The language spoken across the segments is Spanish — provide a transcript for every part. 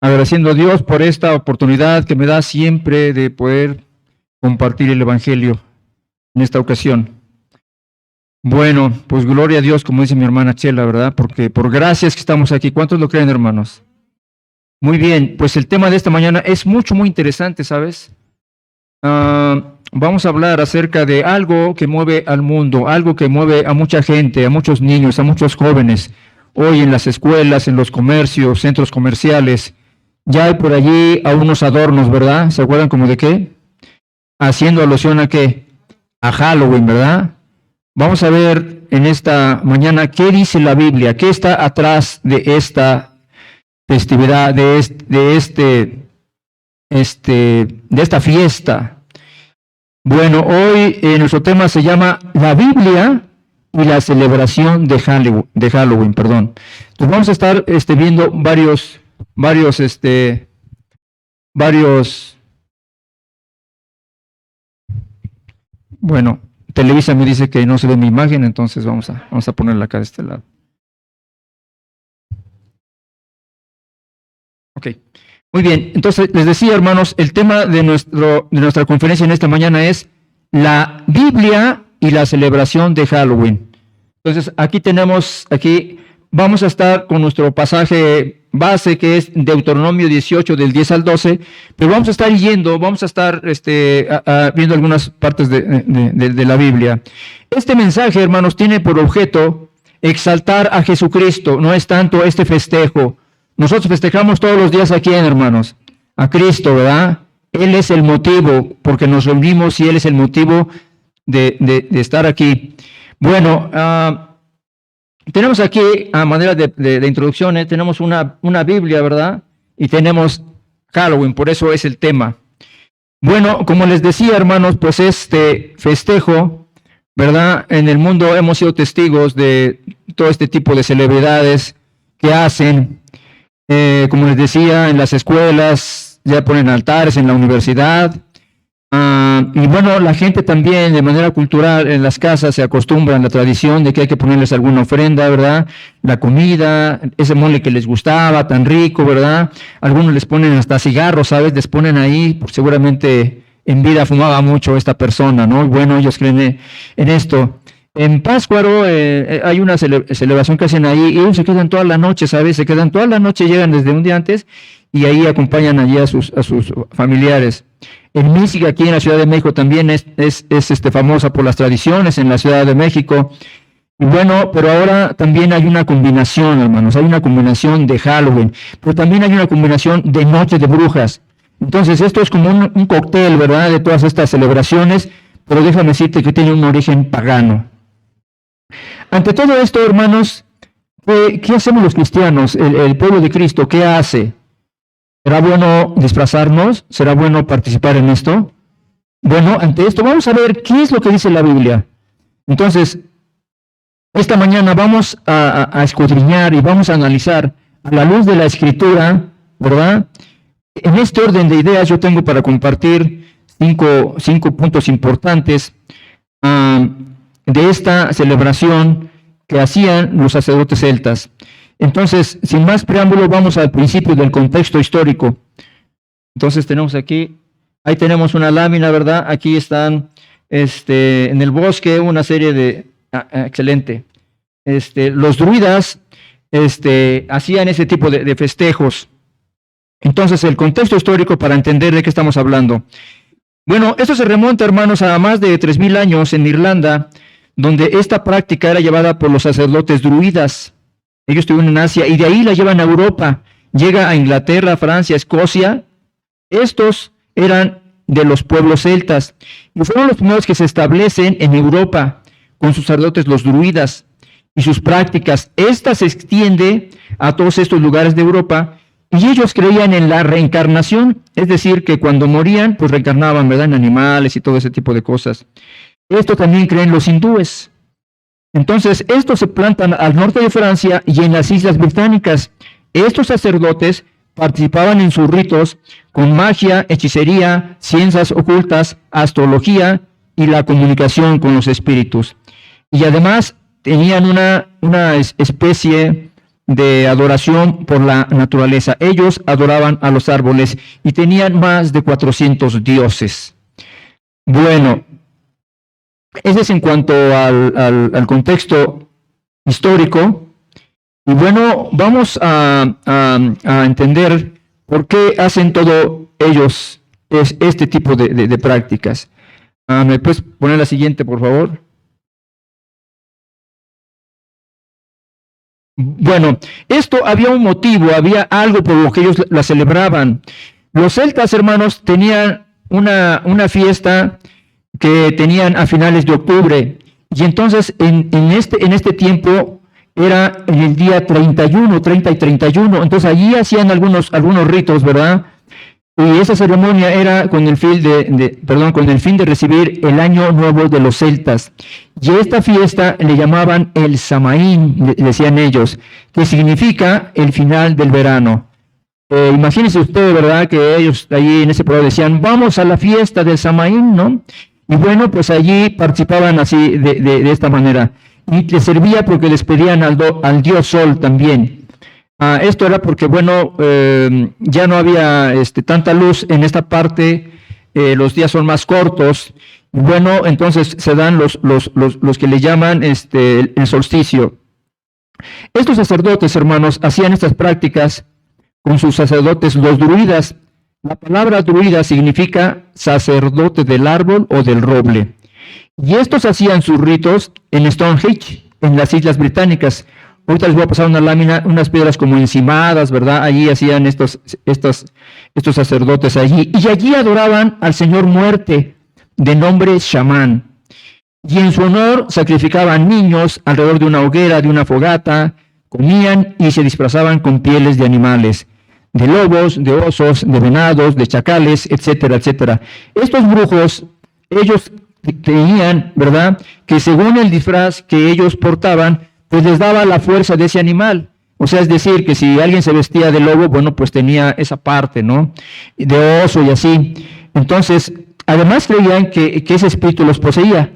agradeciendo a Dios por esta oportunidad que me da siempre de poder compartir el Evangelio en esta ocasión. Bueno, pues gloria a Dios, como dice mi hermana Chela, ¿verdad? Porque por gracias que estamos aquí. ¿Cuántos lo creen, hermanos? Muy bien, pues el tema de esta mañana es muy interesante, ¿sabes? Vamos a hablar acerca de algo que mueve al mundo, algo que mueve a mucha gente, a muchos niños, a muchos jóvenes. Hoy en las escuelas, en los comercios, centros comerciales, ya hay por allí a unos adornos, ¿verdad? ¿Se acuerdan como de qué? Haciendo alusión a qué? A Halloween, ¿verdad? Vamos a ver en esta mañana qué dice la Biblia, qué está atrás de esta festividad, de esta fiesta. Bueno, hoy nuestro tema se llama la Biblia y la celebración de Halloween, perdón. Entonces vamos a estar viendo varios, bueno, Televisa me dice que no se ve mi imagen, entonces vamos a ponerla acá de este lado. Ok, muy bien. Entonces les decía, hermanos, el tema de nuestra conferencia en esta mañana es la Biblia y la celebración de Halloween. Entonces aquí vamos a estar con nuestro pasaje base, que es Deuteronomio 18 del 10 al 12, pero vamos a estar viendo algunas partes de la Biblia. Este mensaje, hermanos, tiene por objeto exaltar a Jesucristo, no es tanto este festejo. Nosotros festejamos todos los días aquí, hermanos, a Cristo, ¿verdad? Él es el motivo, porque nos reunimos y Él es el motivo de estar aquí. Bueno, tenemos aquí, a manera de introducción, tenemos una Biblia, ¿verdad? Y tenemos Halloween, por eso es el tema. Bueno, como les decía, hermanos, pues este festejo, ¿verdad? En el mundo hemos sido testigos de todo este tipo de celebridades que hacen. Como les decía, en las escuelas ya ponen altares, en la universidad. Y bueno, la gente también de manera cultural en las casas se acostumbra a la tradición de que hay que ponerles alguna ofrenda, ¿verdad? La comida, ese mole que les gustaba, tan rico, ¿verdad? Algunos les ponen hasta cigarros, ¿sabes? Les ponen ahí, pues seguramente en vida fumaba mucho esta persona, ¿no? Bueno, ellos creen en esto. En Pátzcuaro hay una celebración que hacen ahí y ellos se quedan toda la noche, ¿sabes? Se quedan toda la noche, llegan desde un día antes y ahí acompañan allí a sus familiares. En Mística, aquí en la Ciudad de México, también es famosa por las tradiciones en la Ciudad de México. Y bueno, pero ahora también hay una combinación, hermanos, hay una combinación de Halloween, pero también hay una combinación de Noche de Brujas. Entonces, esto es como un cóctel, ¿verdad?, de todas estas celebraciones, pero déjame decirte que tiene un origen pagano. Ante todo esto, hermanos, ¿qué hacemos los cristianos, el pueblo de Cristo? ¿Qué hace? ¿Será bueno disfrazarnos? ¿Será bueno participar en esto? Bueno, ante esto vamos a ver qué es lo que dice la Biblia. Entonces, esta mañana vamos a escudriñar y vamos a analizar a la luz de la Escritura, ¿verdad? En este orden de ideas yo tengo para compartir cinco puntos importantes de esta celebración que hacían los sacerdotes celtas. Entonces, sin más preámbulo, vamos al principio del contexto histórico. Entonces tenemos aquí, ahí tenemos una lámina, ¿verdad? Aquí están, en el bosque, una serie de, excelente. Los druidas, hacían ese tipo de festejos. Entonces, el contexto histórico para entender de qué estamos hablando. Bueno, esto se remonta, hermanos, a más de 3000 años en Irlanda, donde esta práctica era llevada por los sacerdotes druidas. Ellos estuvieron en Asia y de ahí la llevan a Europa. Llega a Inglaterra, Francia, Escocia. Estos eran de los pueblos celtas y fueron los primeros que se establecen en Europa con sus sacerdotes, los druidas, y sus prácticas. Esta se extiende a todos estos lugares de Europa y ellos creían en la reencarnación, es decir, que cuando morían, pues reencarnaban, ¿verdad?, en animales y todo ese tipo de cosas. Esto también creen los hindúes. Entonces, estos se plantan al norte de Francia y en las Islas Británicas. Estos sacerdotes participaban en sus ritos con magia, hechicería, ciencias ocultas, astrología y la comunicación con los espíritus. Y además tenían una especie de adoración por la naturaleza. Ellos adoraban a los árboles y tenían más de 400 dioses. Bueno, ese es en cuanto al contexto histórico. Y bueno, vamos a entender por qué hacen todo ellos este tipo de prácticas. ¿Me puedes poner la siguiente, por favor? Bueno, esto había un motivo, había algo por lo que ellos la celebraban. Los celtas, hermanos, tenían una fiesta que tenían a finales de octubre. Y entonces, en este tiempo, era en el día 31, 30 y 31. Entonces, allí hacían algunos ritos, ¿verdad? Y esa ceremonia era con el fin de recibir el año nuevo de los celtas. Y esta fiesta le llamaban el Samaín, decían ellos, que significa el final del verano. Imagínense usted, ¿verdad?, que ellos allí en ese pueblo decían, vamos a la fiesta del Samaín, ¿no? Y bueno, pues allí participaban así de esta manera. Y les servía porque les pedían al dios Sol también. Esto era porque, bueno, ya no había tanta luz en esta parte, los días son más cortos. Bueno, entonces se dan los que le llaman el solsticio. Estos sacerdotes, hermanos, hacían estas prácticas con sus sacerdotes, los druidas. La palabra druida significa sacerdote del árbol o del roble. Y estos hacían sus ritos en Stonehenge, en las Islas Británicas. Ahorita les voy a pasar una lámina, unas piedras como encimadas, ¿verdad? Allí hacían estos sacerdotes allí. Y allí adoraban al señor muerte, de nombre Shaman. Y en su honor sacrificaban niños alrededor de una hoguera, de una fogata, comían y se disfrazaban con pieles de animales, de lobos, de osos, de venados, de chacales, etcétera, etcétera. Estos brujos, ellos creían, ¿verdad?, que según el disfraz que ellos portaban, pues les daba la fuerza de ese animal. O sea, es decir, que si alguien se vestía de lobo, bueno, pues tenía esa parte, ¿no?, de oso y así. Entonces, además creían que ese espíritu los poseía.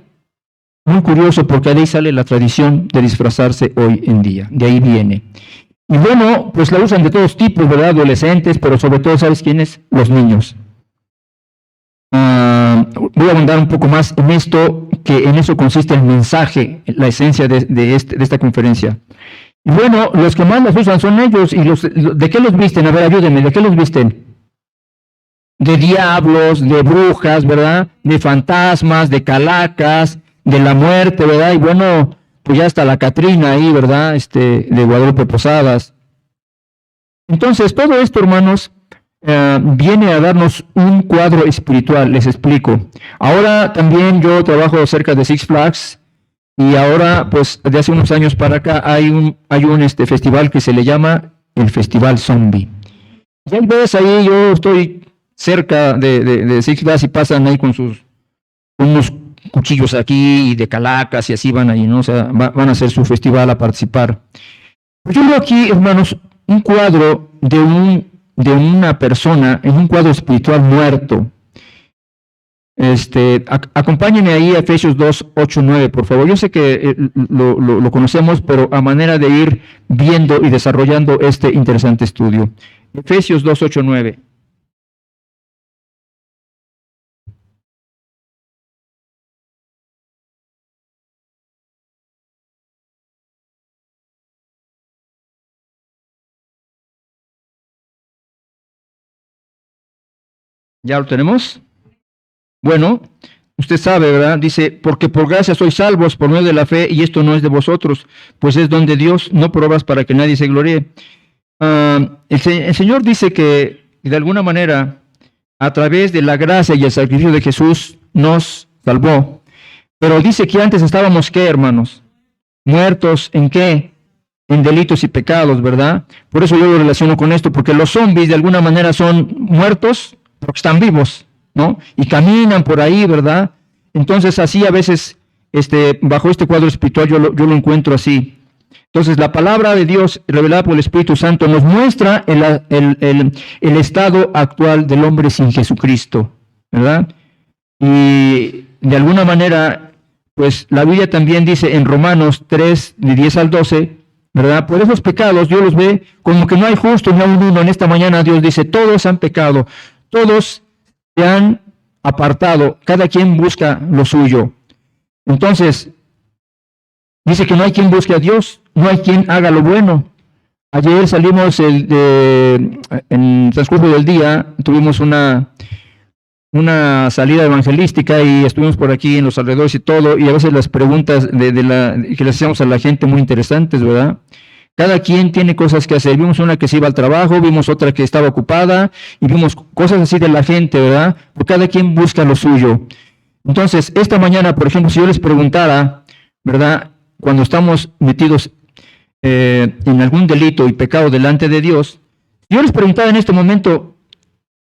Muy curioso, porque de ahí sale la tradición de disfrazarse hoy en día. De ahí viene. Y bueno, pues la usan de todos tipos, ¿verdad? Adolescentes, pero sobre todo, ¿sabes quiénes? Los niños. Voy a abundar un poco más en esto, que en eso consiste el mensaje, la esencia de esta conferencia. Y bueno, los que más las usan son ellos. ¿Y de qué los visten? A ver, ayúdenme, ¿de qué los visten? De diablos, de brujas, ¿verdad? De fantasmas, de calacas, de la muerte, ¿verdad? Y bueno, pues ya está la Catrina ahí, ¿verdad? De Guadalupe Posadas. Entonces, todo esto, hermanos, viene a darnos un cuadro espiritual, les explico. Ahora también yo trabajo cerca de Six Flags y ahora, pues, de hace unos años para acá hay un festival que se le llama el Festival Zombie. Y ahí ves, ahí yo estoy cerca de Six Flags y pasan ahí con unos cuchillos aquí y de calacas y así van ahí, ¿no? O sea, van a hacer su festival a participar. Yo veo aquí, hermanos, un cuadro de una persona en un cuadro espiritual muerto. Acompáñenme ahí a Efesios 2, 8, 9, por favor. Yo sé que lo conocemos, pero a manera de ir viendo y desarrollando este interesante estudio. Efesios 2, 8, 9. ¿Ya lo tenemos? Bueno, usted sabe, ¿verdad? Dice, porque por gracia sois salvos por medio de la fe, y esto no es de vosotros, pues es don de Dios, no por obras para que nadie se gloríe. El Señor dice que, de alguna manera, a través de la gracia y el sacrificio de Jesús, nos salvó. Pero dice que antes estábamos, ¿qué, hermanos? Muertos, ¿en qué? En delitos y pecados, ¿verdad? Por eso yo lo relaciono con esto, porque los zombies de alguna manera son muertos, porque están vivos, ¿no? Y caminan por ahí, ¿verdad? Entonces así a veces, bajo este cuadro espiritual yo lo encuentro así. Entonces la palabra de Dios revelada por el Espíritu Santo nos muestra el estado actual del hombre sin Jesucristo, ¿verdad? Y de alguna manera, pues la Biblia también dice en Romanos 3, de 10 al 12, ¿verdad? Por esos pecados Dios los ve como que no hay justo ni aun uno. En esta mañana Dios dice, todos han pecado, todos se han apartado, cada quien busca lo suyo. Entonces, dice que no hay quien busque a Dios, no hay quien haga lo bueno. Ayer salimos en el transcurso del día, tuvimos una salida evangelística y estuvimos por aquí en los alrededores y todo, y a veces las preguntas que le hacíamos a la gente muy interesantes, ¿verdad? Cada quien tiene cosas que hacer. Vimos una que se iba al trabajo, vimos otra que estaba ocupada, y vimos cosas así de la gente, ¿verdad? Porque cada quien busca lo suyo. Entonces, esta mañana, por ejemplo, si yo les preguntara, ¿verdad? Cuando estamos metidos en algún delito y pecado delante de Dios, yo les preguntaba en este momento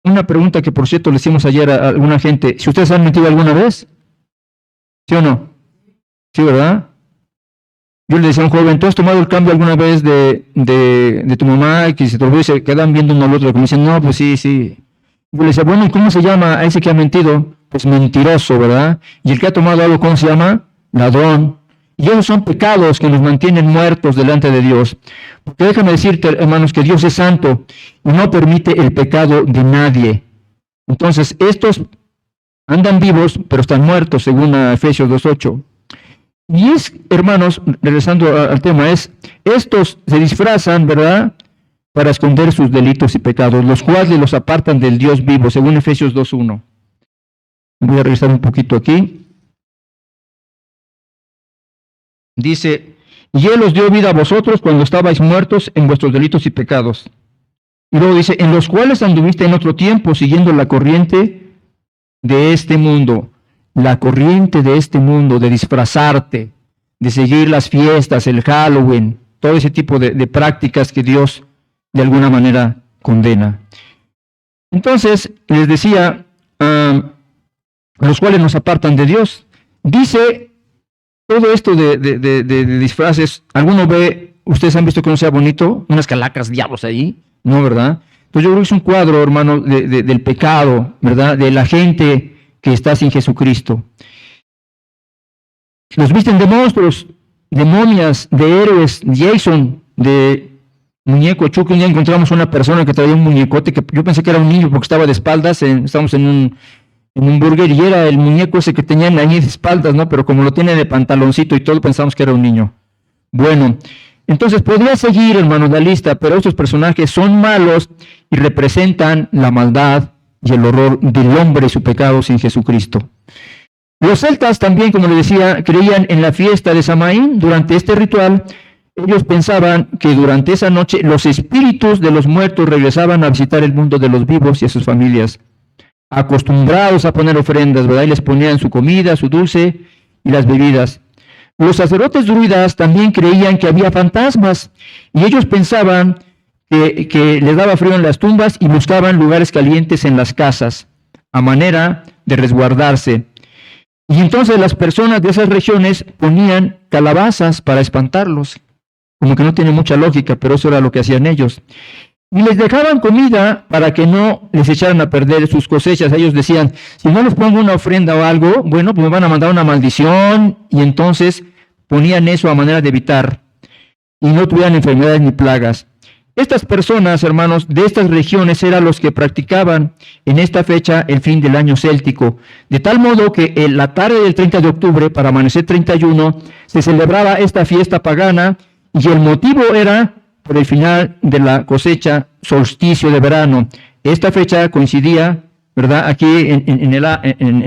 una pregunta que, por cierto, le hicimos ayer a alguna gente. Si ustedes han mentido alguna vez, ¿sí o no? Sí, ¿verdad? Yo le decía a un joven, ¿tú has tomado el cambio alguna vez de tu mamá y que se te olvidó y se quedan viendo uno al otro? Y me dicen, no, pues sí, sí. Yo le decía, bueno, ¿y cómo se llama a ese que ha mentido? Pues mentiroso, ¿verdad? Y el que ha tomado algo, ¿cómo se llama? Ladrón. Y esos son pecados que nos mantienen muertos delante de Dios. Porque déjame decirte, hermanos, que Dios es santo y no permite el pecado de nadie. Entonces, estos andan vivos, pero están muertos, según Efesios 2:8. Y es, hermanos, regresando al tema, estos se disfrazan, ¿verdad?, para esconder sus delitos y pecados, los cuales los apartan del Dios vivo, según Efesios 2:1. Voy a regresar un poquito aquí. Dice, y Él os dio vida a vosotros cuando estabais muertos en vuestros delitos y pecados. Y luego dice, en los cuales anduviste en otro tiempo, siguiendo la corriente de este mundo. La corriente de este mundo, de disfrazarte, de seguir las fiestas, el Halloween, todo ese tipo de prácticas que Dios de alguna manera condena. Entonces, les decía, los cuales nos apartan de Dios. Dice, todo esto de disfraces, ¿alguno ve, ustedes han visto que no sea bonito? Unas calacas, diablos ahí, ¿no, verdad? Entonces yo creo que es un cuadro, hermano, del pecado, ¿verdad? De la gente que está sin Jesucristo. Los visten de monstruos, de momias, de héroes, Jason, de muñeco Chucky. Un día encontramos una persona que traía un muñecote, que yo pensé que era un niño porque estaba de espaldas, estábamos en un burger y era el muñeco ese que tenían ahí de espaldas, ¿no? Pero como lo tiene de pantaloncito y todo, pensamos que era un niño. Bueno, entonces podría seguir, hermanos, la lista, pero estos personajes son malos y representan la maldad y el horror del hombre y su pecado sin Jesucristo. Los celtas también, como les decía, creían en la fiesta de Samaín. Durante este ritual, ellos pensaban que durante esa noche los espíritus de los muertos regresaban a visitar el mundo de los vivos y a sus familias, acostumbrados a poner ofrendas, ¿verdad? Y les ponían su comida, su dulce y las bebidas. Los sacerdotes druidas también creían que había fantasmas y ellos pensaban que les daba frío en las tumbas y buscaban lugares calientes en las casas, a manera de resguardarse. Y entonces las personas de esas regiones ponían calabazas para espantarlos. Como que no tiene mucha lógica, pero eso era lo que hacían ellos. Y les dejaban comida para que no les echaran a perder sus cosechas. Ellos decían, si no les pongo una ofrenda o algo, bueno, pues me van a mandar una maldición. Y entonces ponían eso a manera de evitar y no tuvieran enfermedades ni plagas. Estas personas, hermanos, de estas regiones eran los que practicaban en esta fecha el fin del año céltico, de tal modo que en la tarde del 30 de octubre, para amanecer 31, se celebraba esta fiesta pagana y el motivo era por el final de la cosecha, solsticio de verano. Esta fecha coincidía, ¿verdad? Aquí en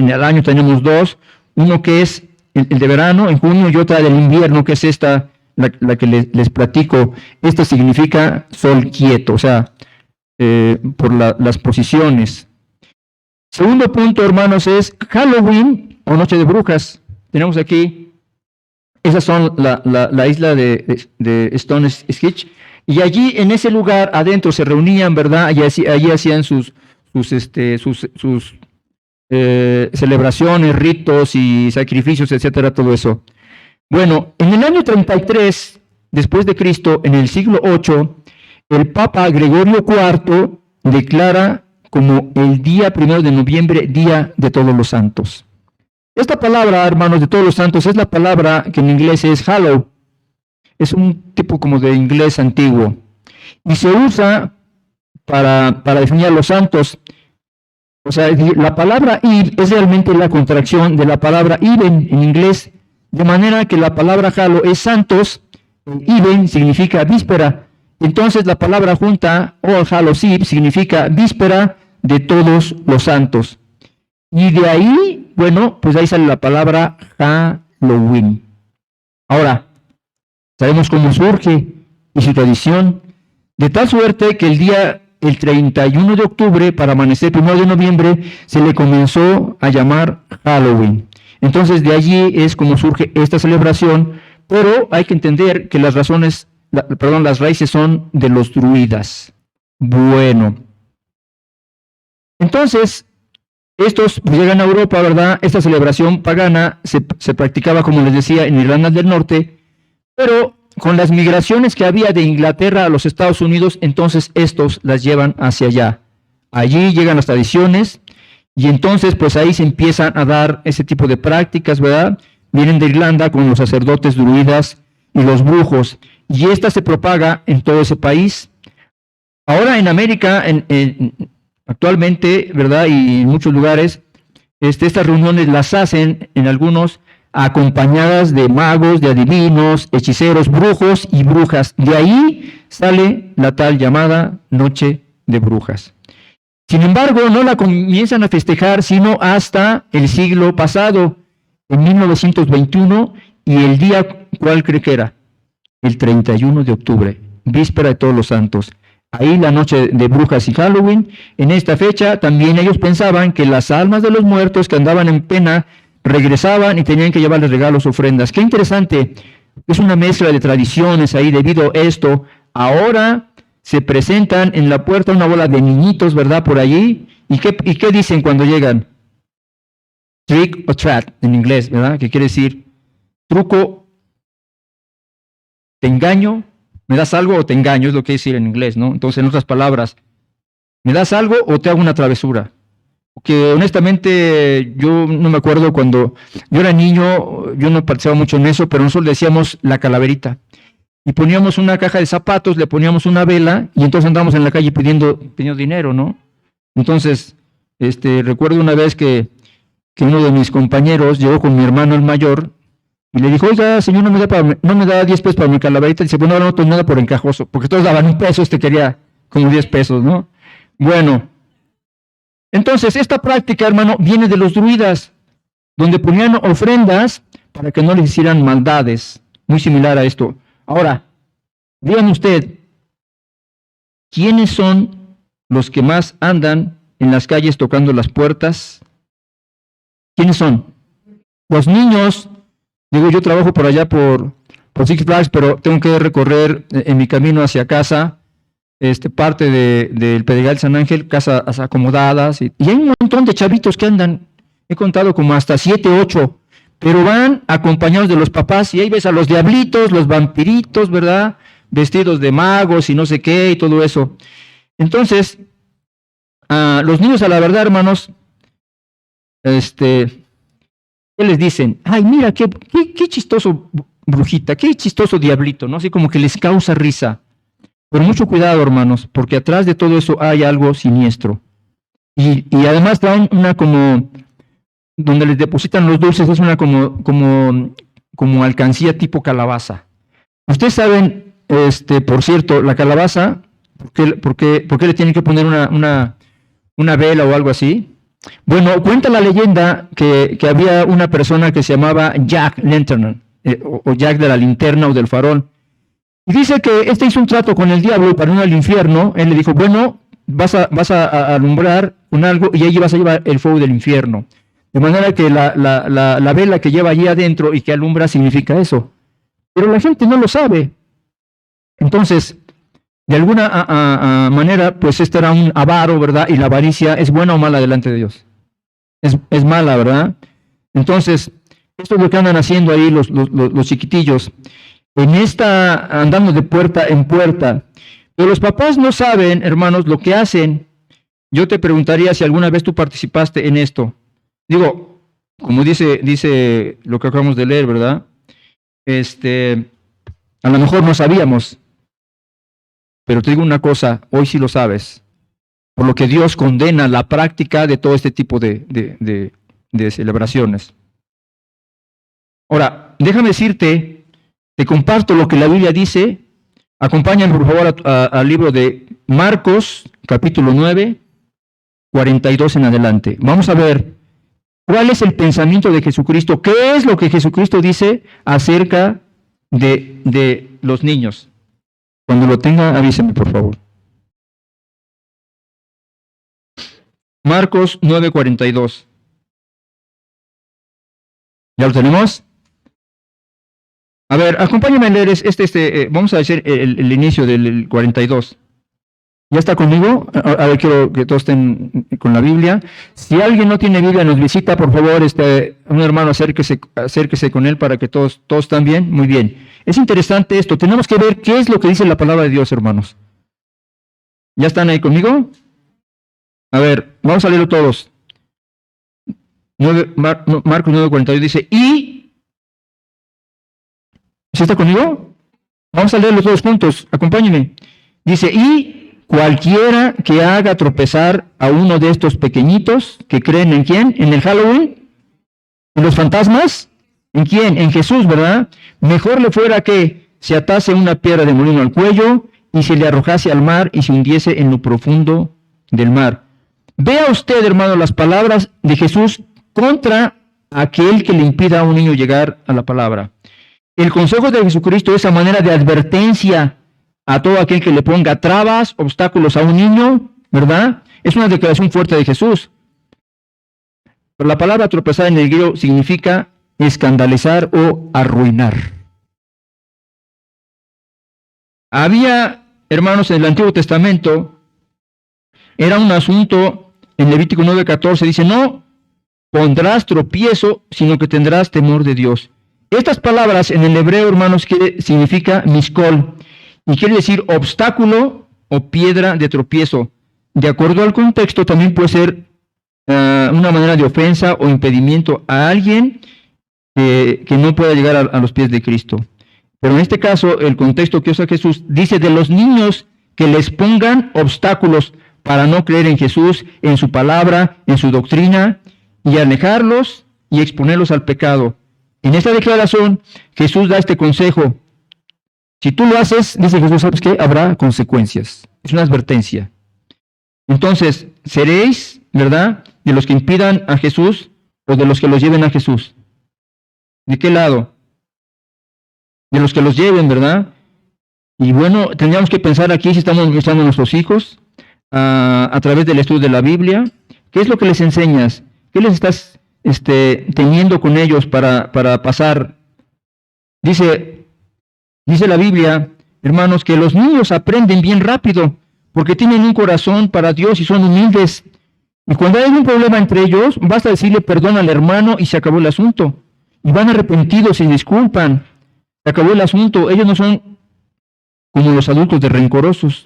el año tenemos dos, uno que es el de verano en junio y otra del invierno, que es esta, la que les platico. Esta significa sol quieto, o sea, por las posiciones. Segundo punto, hermanos, es Halloween o Noche de Brujas. Tenemos aquí, esas son la isla de Stone Sketch, y allí en ese lugar adentro se reunían, ¿verdad? Y allí hacían sus celebraciones, ritos y sacrificios, etcétera, todo eso. Bueno, en el año 33 después de Cristo, en el siglo VIII, el Papa Gregorio IV declara como el día 1 de noviembre, Día de Todos los Santos. Esta palabra, hermanos, de Todos los Santos, es la palabra que en inglés es Hallow. es un tipo como de inglés antiguo. Y se usa para definir a los santos. O sea, la palabra Ib es realmente la contracción de la palabra Iben en inglés, de manera que la palabra Jalo es santos, Iben significa víspera. Entonces la palabra junta, o Jalosib, significa víspera de todos los santos. Y de ahí, bueno, pues ahí sale la palabra Halloween. Ahora, sabemos cómo surge y su tradición, de tal suerte que el 31 de octubre, para amanecer 1 de noviembre, se le comenzó a llamar Halloween. Entonces, de allí es como surge esta celebración, pero hay que entender que las raíces son de los druidas. Bueno, entonces, estos llegan a Europa, ¿verdad? Esta celebración pagana se practicaba, como les decía, en Irlanda del Norte, pero con las migraciones que había de Inglaterra a los Estados Unidos, entonces estos las llevan hacia allá. Allí llegan las tradiciones y entonces pues ahí se empiezan a dar ese tipo de prácticas, ¿verdad? Vienen de Irlanda con los sacerdotes druidas y los brujos y esta se propaga en todo ese país. Ahora en América, actualmente, ¿verdad? Y en muchos lugares, estas reuniones las hacen en algunos acompañadas de magos, de adivinos, hechiceros, brujos y brujas. De ahí sale la tal llamada Noche de Brujas. Sin embargo, no la comienzan a festejar sino hasta el siglo pasado, en 1921, y el día, ¿cuál cree que era? El 31 de octubre, víspera de Todos los Santos. Ahí la Noche de Brujas y Halloween. En esta fecha también ellos pensaban que las almas de los muertos que andaban en pena regresaban y tenían que llevarles regalos, ofrendas. Qué interesante, es una mezcla de tradiciones ahí. Debido a esto, ahora se presentan en la puerta una bola de niñitos, ¿verdad? Por allí. ¿Y qué dicen cuando llegan? Trick or treat, en inglés, ¿verdad? Que quiere decir truco, te engaño, me das algo o te engaño, es lo que quiere decir en inglés, ¿no? Entonces, en otras palabras, ¿me das algo o te hago una travesura? Que honestamente yo no me acuerdo cuando yo era niño, yo no participaba mucho en eso, pero nosotros le decíamos la calaverita. Y poníamos una caja de zapatos, le poníamos una vela y entonces andábamos en la calle pidiendo dinero, ¿no? Entonces, recuerdo una vez que uno de mis compañeros llegó con mi hermano el mayor y le dijo, oiga, señor, no me da 10 pesos para mi calaverita. Dice, bueno, no tengo nada por encajoso, porque todos daban un peso, quería como 10 pesos, ¿no? Bueno. Entonces, esta práctica, hermano, viene de los druidas, donde ponían ofrendas para que no les hicieran maldades, muy similar a esto. Ahora, dígame usted, ¿quiénes son los que más andan en las calles tocando las puertas? ¿Quiénes son? Los niños. Digo, yo trabajo por allá por Six Flags, pero tengo que recorrer en mi camino hacia casa, parte del Pedregal San Ángel, casas acomodadas, y hay un montón de chavitos que andan, he contado como hasta 7, 8, pero van acompañados de los papás, y ahí ves a los diablitos, los vampiritos, ¿verdad? Vestidos de magos y no sé qué, y todo eso. Entonces, los niños, a la verdad, hermanos, ¿qué les dicen? Ay, mira, qué chistoso brujita, qué chistoso diablito, ¿no? Así como que les causa risa. Pero mucho cuidado, hermanos, porque atrás de todo eso hay algo siniestro. Y además traen una como, donde les depositan los dulces, es una como alcancía tipo calabaza. Ustedes saben, por cierto, la calabaza, ¿por qué le tienen que poner una vela o algo así? Bueno, cuenta la leyenda que había una persona que se llamaba Jack Lantern, o Jack de la linterna o del farol. Y dice que hizo un trato con el diablo para ir al infierno. Él le dijo, bueno, vas a alumbrar con algo y allí vas a llevar el fuego del infierno. De manera que la vela que lleva allí adentro y que alumbra significa eso. Pero la gente no lo sabe. Entonces, de alguna manera, pues era un avaro, ¿verdad? Y la avaricia es buena o mala delante de Dios. Es mala, ¿verdad? Entonces, esto es lo que andan haciendo ahí los chiquitillos. Andando de puerta en puerta. Pero los papás no saben, hermanos, lo que hacen. Yo te preguntaría si alguna vez tú participaste en esto. Digo, como dice lo que acabamos de leer, ¿verdad? A lo mejor no sabíamos, pero te digo una cosa, hoy sí lo sabes, por lo que Dios condena la práctica de todo este tipo de celebraciones. Ahora, déjame decirte, te comparto lo que la Biblia dice. Acompáñame por favor al libro de Marcos, capítulo 9, 42 en adelante. Vamos a ver cuál es el pensamiento de Jesucristo, qué es lo que Jesucristo dice acerca de los niños. Cuando lo tenga, avísame por favor. Marcos 9, 42. ¿Ya lo tenemos? A ver, acompáñame a leer vamos a decir el inicio del 42. ¿Ya está conmigo? A ver, quiero que todos estén con la Biblia. Si alguien no tiene Biblia, nos visita, por favor, un hermano, acérquese con él para que todos están bien. Muy bien. Es interesante esto. Tenemos que ver qué es lo que dice la palabra de Dios, hermanos. ¿Ya están ahí conmigo? A ver, vamos a leerlo todos. Marcos 9:42 dice, ¿sí está conmigo? Vamos a leerlo todos juntos. Acompáñenme. Dice, y cualquiera que haga tropezar a uno de estos pequeñitos que creen en quién, en el Halloween, en los fantasmas, ¿en quién? En Jesús, ¿verdad? Mejor le fuera que se atase una piedra de molino al cuello y se le arrojase al mar y se hundiese en lo profundo del mar. Vea usted, hermano, las palabras de Jesús contra aquel que le impida a un niño llegar a la palabra. El consejo de Jesucristo es a manera de advertencia a todo aquel que le ponga trabas, obstáculos a un niño, ¿verdad? Es una declaración fuerte de Jesús. Pero la palabra tropezar en el griego significa escandalizar o arruinar. Había, hermanos, en el Antiguo Testamento, era un asunto, en Levítico 9:14 dice, no pondrás tropiezo, sino que tendrás temor de Dios. Estas palabras en el hebreo, hermanos, significa miskol, y quiere decir obstáculo o piedra de tropiezo. De acuerdo al contexto, también puede ser una manera de ofensa o impedimento a alguien que no pueda llegar a los pies de Cristo. Pero en este caso, el contexto que usa Jesús dice de los niños que les pongan obstáculos para no creer en Jesús, en su palabra, en su doctrina, y alejarlos y exponerlos al pecado. En esta declaración, Jesús da este consejo. Si tú lo haces, dice Jesús, ¿sabes qué? Habrá consecuencias. Es una advertencia. Entonces, ¿seréis, verdad, de los que impidan a Jesús o de los que los lleven a Jesús? ¿De qué lado? De los que los lleven, ¿verdad? Y bueno, tendríamos que pensar aquí si estamos ministrando a nuestros hijos a través del estudio de la Biblia. ¿Qué es lo que les enseñas? ¿Qué les estás teniendo con ellos para pasar? Dice la Biblia, hermanos, que los niños aprenden bien rápido porque tienen un corazón para Dios y son humildes. Y cuando hay algún problema entre ellos, basta decirle perdón al hermano y se acabó el asunto. Y van arrepentidos y disculpan. Se acabó el asunto. Ellos no son como los adultos de rencorosos.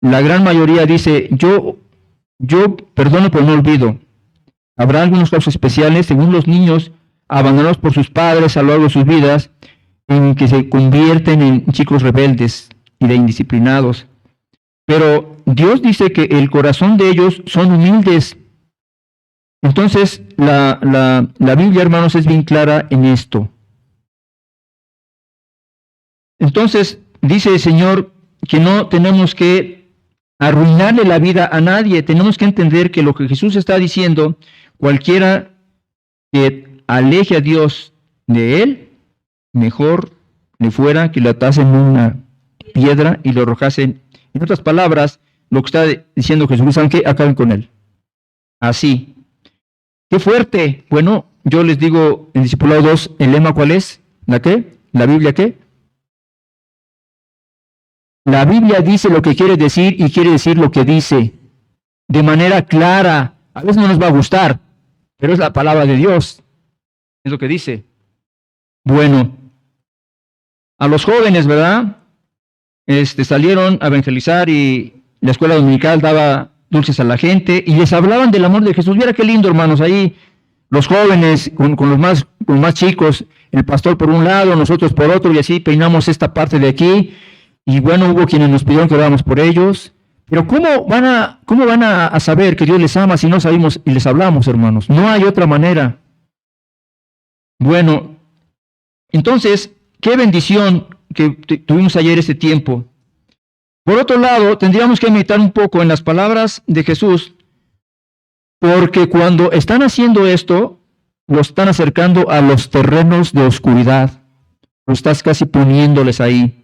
La gran mayoría dice, yo perdono pero no olvido. Habrá algunos casos especiales, según los niños, abandonados por sus padres a lo largo de sus vidas, en que se convierten en chicos rebeldes y de indisciplinados. Pero Dios dice que el corazón de ellos son humildes. Entonces, la Biblia, hermanos, es bien clara en esto. Entonces, dice el Señor que no tenemos que arruinarle la vida a nadie. Tenemos que entender que lo que Jesús está diciendo, cualquiera que aleje a Dios de él, mejor le fuera que le atasen una piedra y lo arrojasen. En otras palabras, lo que está diciendo Jesús, aunque acaben con él. Así. ¡Qué fuerte! Bueno, yo les digo en Discipulado 2, ¿el lema cuál es? ¿La qué? ¿La Biblia qué? La Biblia dice lo que quiere decir y quiere decir lo que dice. De manera clara. A veces no nos va a gustar, pero es la palabra de Dios. Es lo que dice. Bueno, a los jóvenes, ¿verdad? Salieron a evangelizar y la escuela dominical daba dulces a la gente y les hablaban del amor de Jesús. Mira qué lindo, hermanos, ahí los jóvenes con los más chicos, el pastor por un lado, nosotros por otro, y así peinamos esta parte de aquí. Y bueno, hubo quienes nos pidieron que oráramos por ellos. Pero ¿cómo van a saber que Dios les ama si no sabemos y les hablamos, hermanos? No hay otra manera. Bueno, entonces, qué bendición que tuvimos ayer este tiempo. Por otro lado, tendríamos que meditar un poco en las palabras de Jesús, porque cuando están haciendo esto, lo están acercando a los terrenos de oscuridad. Lo estás casi poniéndoles ahí.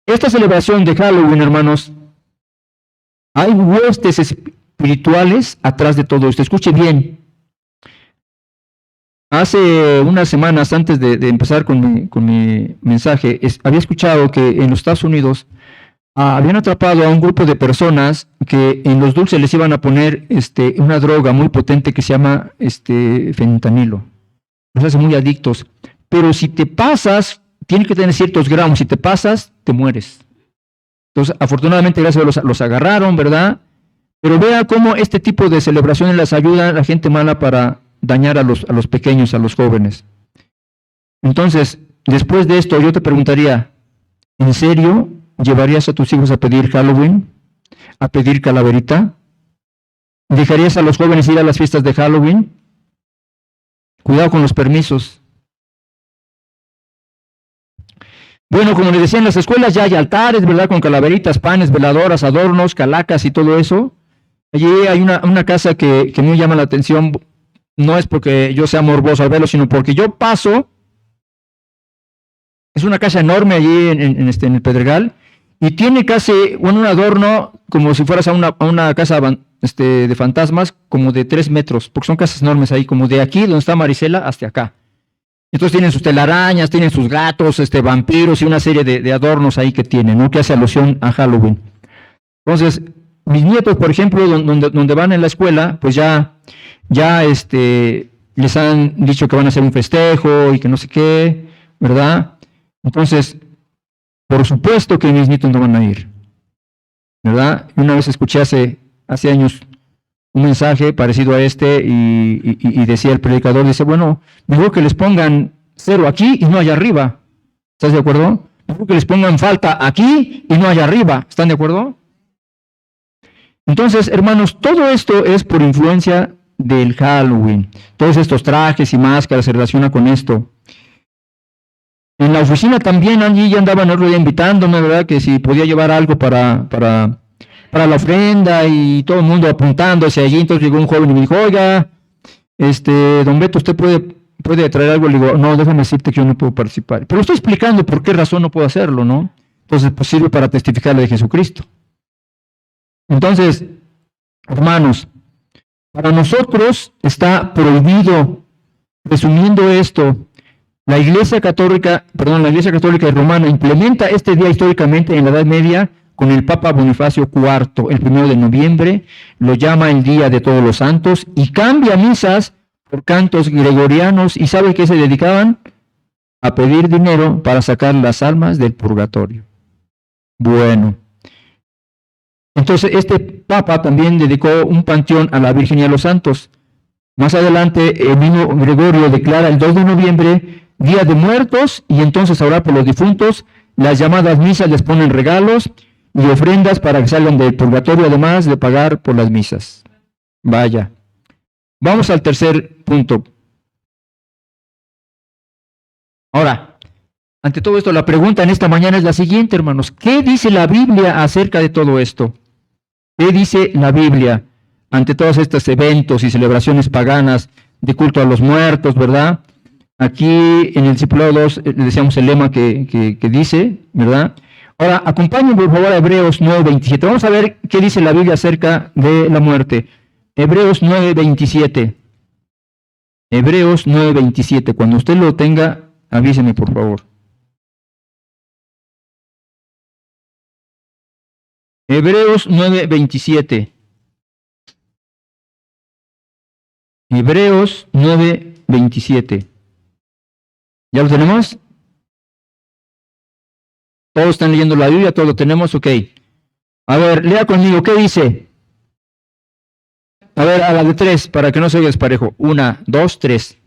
Esta celebración de Halloween, hermanos, hay huestes espirituales atrás de todo esto. Escuche bien. Hace unas semanas, antes de empezar con mi mensaje, había escuchado que en los Estados Unidos habían atrapado a un grupo de personas que en los dulces les iban a poner una droga muy potente que se llama fentanilo. Los hace muy adictos. Pero si te pasas, tiene que tener ciertos gramos. Si te pasas, te mueres. Entonces, afortunadamente, gracias a Dios los agarraron, ¿verdad? Pero vea cómo este tipo de celebraciones las ayuda a la gente mala para dañar a los pequeños, a los jóvenes. Entonces, después de esto, yo te preguntaría, ¿en serio llevarías a tus hijos a pedir Halloween? ¿A pedir calaverita? ¿Dejarías a los jóvenes ir a las fiestas de Halloween? Cuidado con los permisos. Bueno, como les decía, en las escuelas ya hay altares, ¿verdad? Con calaveritas, panes, veladoras, adornos, calacas y todo eso. Allí hay una casa que me llama la atención. No es porque yo sea morboso al verlo, sino porque yo paso. Es una casa enorme allí en el Pedregal y tiene casi un adorno como si fueras a una casa de fantasmas como de 3 metros, porque son casas enormes ahí, como de aquí donde está Marisela hasta acá. Entonces tienen sus telarañas, tienen sus gatos, vampiros y una serie de adornos ahí que tienen, ¿no? Que hace alusión a Halloween. Entonces, mis nietos, por ejemplo, donde van en la escuela, pues ya les han dicho que van a hacer un festejo y que no sé qué, ¿verdad? Entonces, por supuesto que mis nietos no van a ir, ¿verdad? Una vez escuché hace años un mensaje parecido a y decía el predicador, dice, bueno, mejor que les pongan 0 aquí y no allá arriba. ¿Estás de acuerdo? Mejor que les pongan falta aquí y no allá arriba. ¿Están de acuerdo? Entonces, hermanos, todo esto es por influencia del Halloween. Todos estos trajes y máscaras se relacionan con esto. En la oficina también allí ya andaban otro día invitándome, ¿verdad? Que si podía llevar algo para la ofrenda y todo el mundo apuntándose allí. Entonces llegó un joven y me dijo, oiga, don Beto, ¿usted puede traer algo? Le digo, no, déjame decirte que yo no puedo participar. Pero estoy explicando por qué razón no puedo hacerlo, ¿no? Entonces, pues sirve para testificarle de Jesucristo. Entonces, hermanos, para nosotros está prohibido, resumiendo esto, la Iglesia Católica Romana implementa este día históricamente en la Edad Media con el Papa Bonifacio IV, el 1 de noviembre, lo llama el Día de Todos los Santos y cambia misas por cantos gregorianos. ¿Y sabe qué se dedicaban? A pedir dinero para sacar las almas del purgatorio. Bueno, entonces este Papa también dedicó un panteón a la Virgen y a los santos. Más adelante, el mismo Gregorio declara el 2 de noviembre Día de Muertos y entonces a orar por los difuntos. Las llamadas misas les ponen regalos y ofrendas para que salgan del purgatorio, además de pagar por las misas. Vaya. Vamos al tercer punto. Ahora, ante todo esto, la pregunta en esta mañana es la siguiente, hermanos. ¿Qué dice la Biblia acerca de todo esto? ¿Qué dice la Biblia ante todos estos eventos y celebraciones paganas de culto a los muertos, verdad? Aquí en el discipulado 2 le decíamos el lema que dice, ¿verdad? Ahora, acompáñenme por favor a Hebreos 9:27. Vamos a ver qué dice la Biblia acerca de la muerte. Hebreos 9:27. Hebreos 9:27. Cuando usted lo tenga, avíseme por favor. Hebreos 9:27. Hebreos 9:27. ¿Ya lo tenemos? Todos están leyendo la Biblia, todo lo tenemos, ok. A ver, lea conmigo, ¿qué dice? A ver, a la de 3, para que no se oiga desparejo. 1, 2, 3.